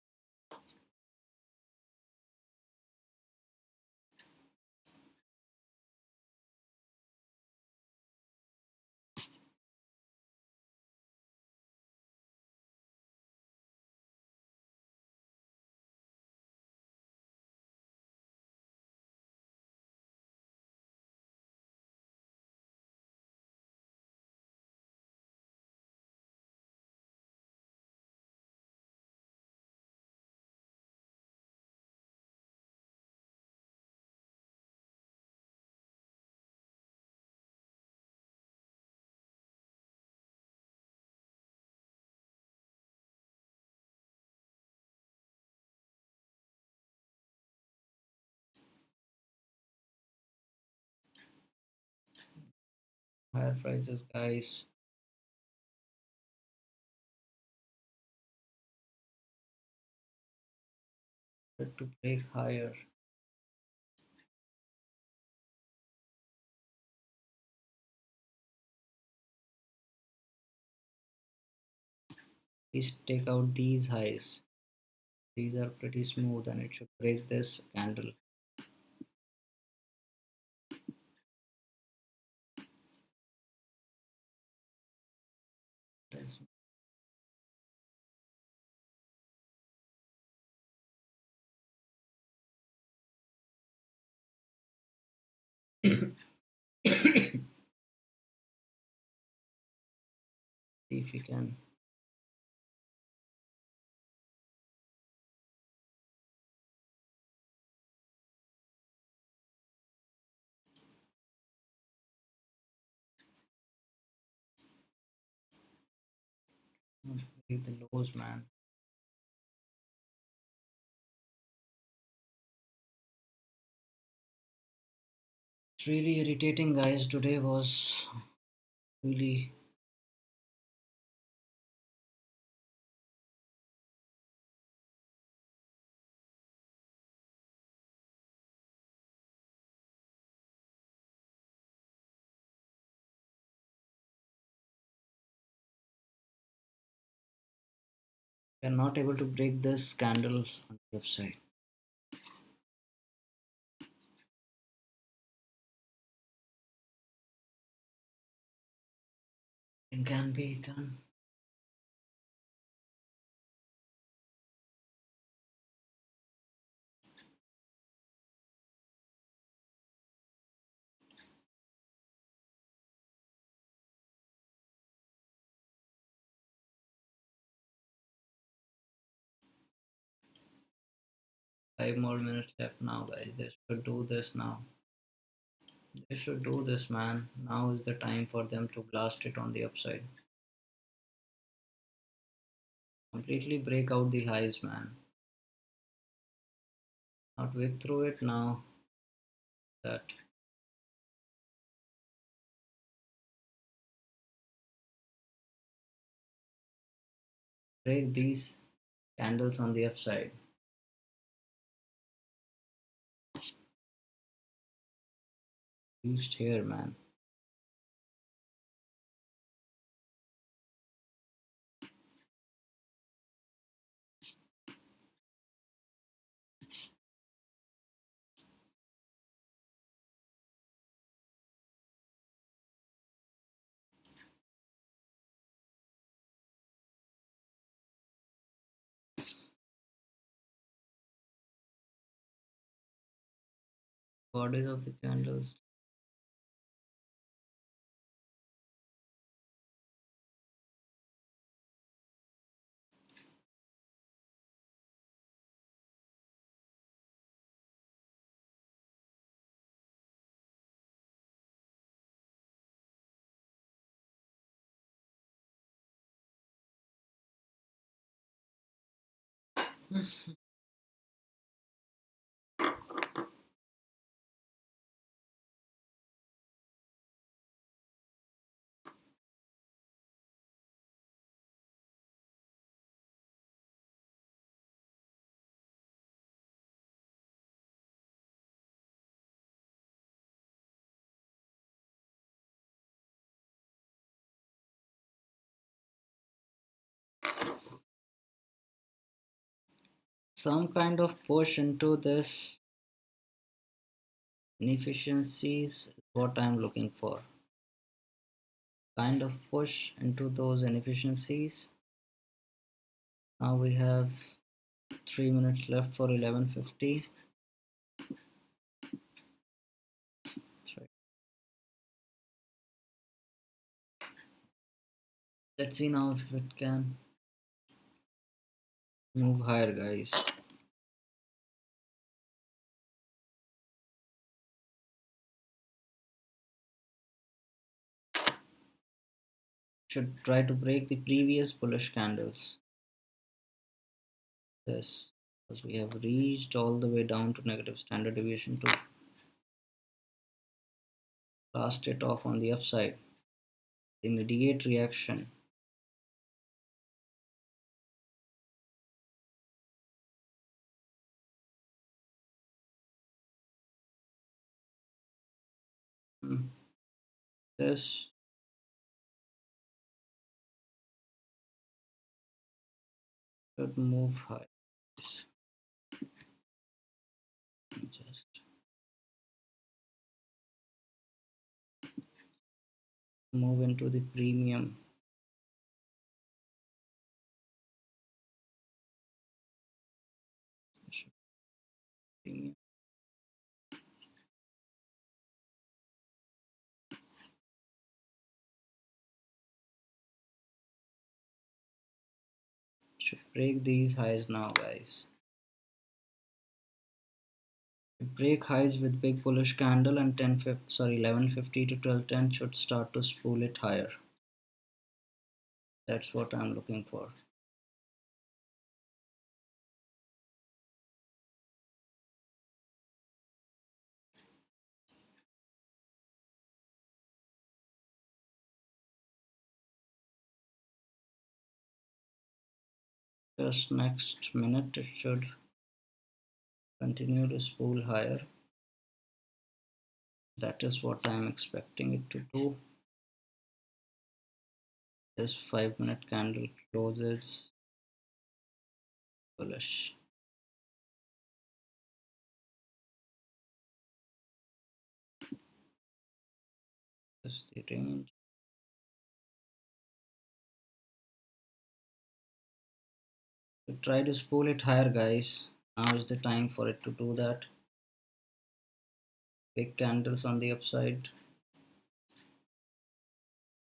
Higher prices, guys. To break higher. Please take out these highs. These are pretty smooth and it should break this candle. See if we can break the lows, man. It's really irritating, guys. Today was really we are not able to break this candle on the upside. It can be done. 5 more minutes left now, guys. They should do this now. They should do this, man. Now is the time for them to blast it on the upside. Completely break out the highs, man. Not wick through it now. That break these candles on the upside. Used here, man. Bodies of the candles. some kind of push into this inefficiencies is what I'm looking for. Kind of push into those inefficiencies. Now we have 3 minutes left for 11:50. Let's see now if it can move higher, guys. Should try to break the previous bullish candles. This, because we have reached all the way down to negative standard deviation to blast it off on the upside. The immediate reaction. This should move high. Just move into the premium. Premium. Should break these highs now, guys. Should break highs with big bullish candle, and 11:50 to 12:10 should start to spool it higher. That's what I'm looking for. Just next minute it should continue to spool higher. That is what I'm expecting it to do. This 5-minute candle closes bullish. This is the range. So try to spool it higher, guys. Now is the time for it to do that. Big candles on the upside.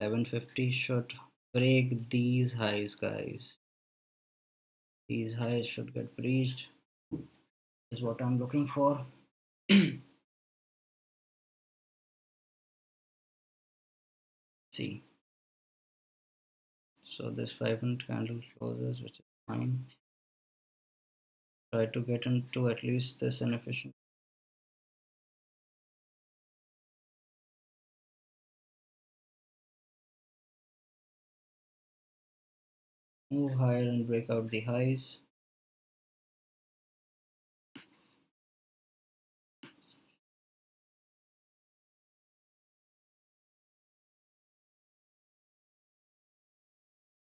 11:50 should break these highs, guys. These highs should get breached. Is what I'm looking for. See. So this 5-minute candle closes, which is fine. Try to get into at least this inefficient. Move higher and break out the highs.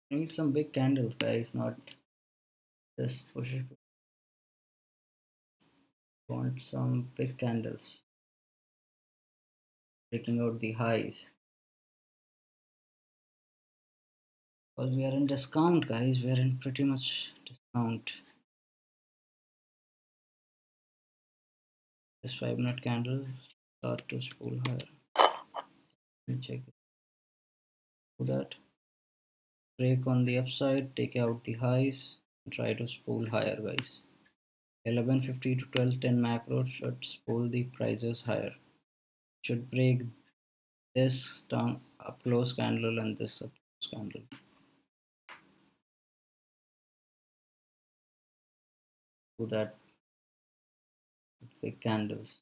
Need some big candles, guys, not just push it. Want some big candles breaking out the highs. Because we are in discount, guys. We are in pretty much discount. This 5-minute candle start to spool higher. Let me check it. Do that. Break on the upside, take out the highs, and try to spool higher, guys. 11:50 to 12:10 macro should spool the prices higher. Should break this down up close candle and this up close candle. Do that with big candles.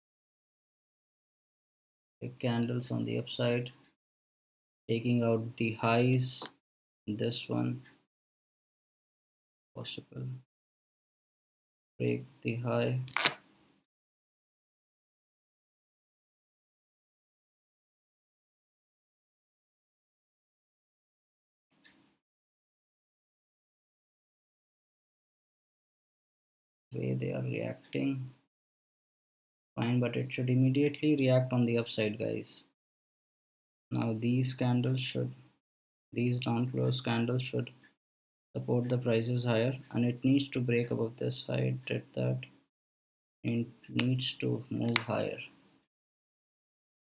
Big candles on the upside, taking out the highs. This one possible. Break the high. way they are reacting, fine, but it should immediately react on the upside, guys. Now these down close candles should support the prices higher, and it needs to break above this high. It did that. It needs to move higher.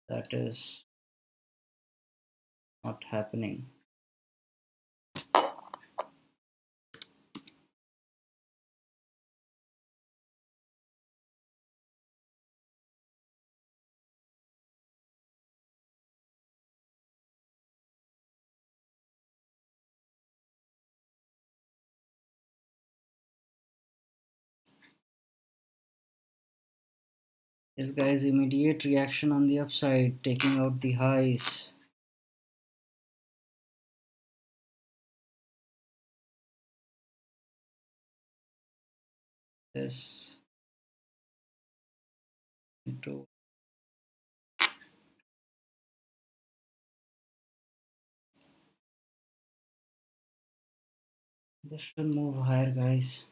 That is not happening. This guy's immediate reaction on the upside, taking out the highs. This into this should move higher, guys.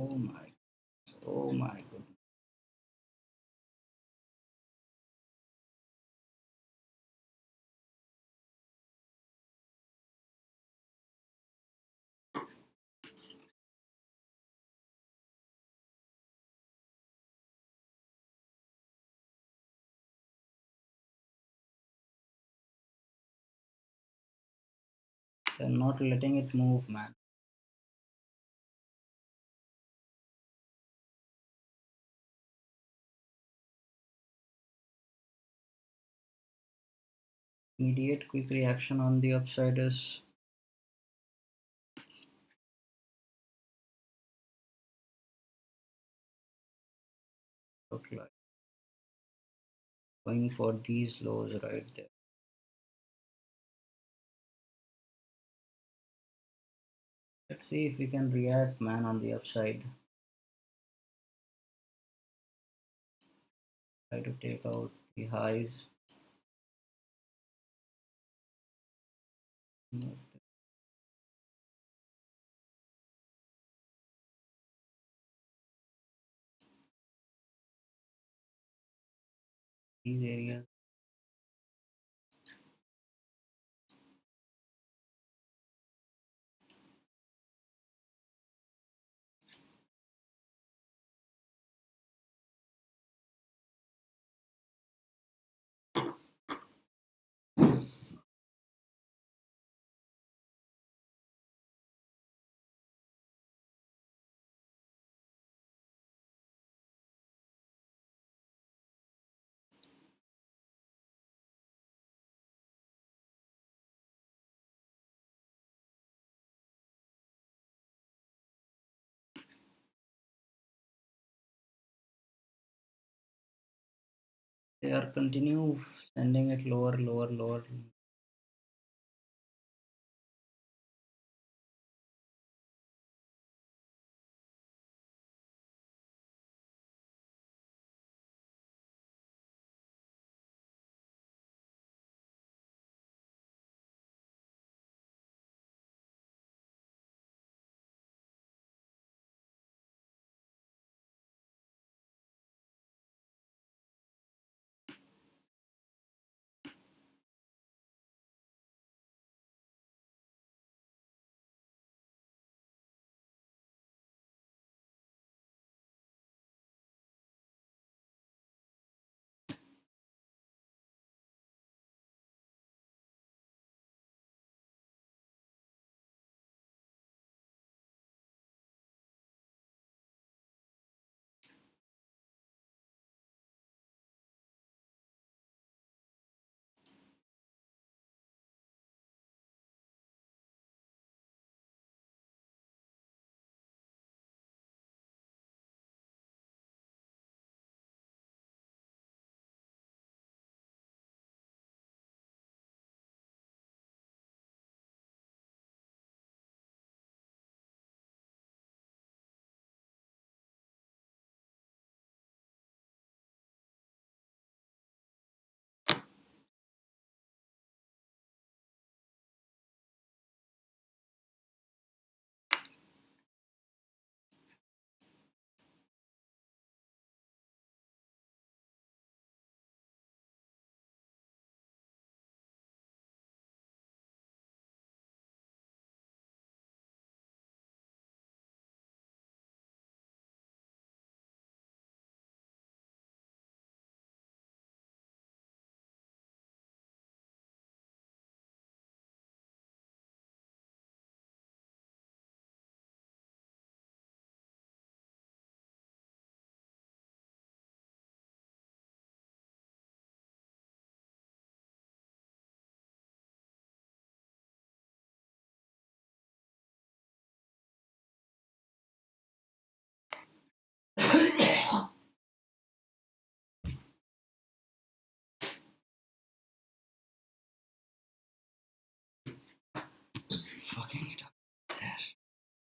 Oh my, oh my goodness. They're not letting it move, man. Immediate quick reaction on the upside is look like going for these lows right there. Let's see if we can react, man, on the upside. Try to take out the highs. Move these areas. They are continue sending it lower, lower, lower. fucking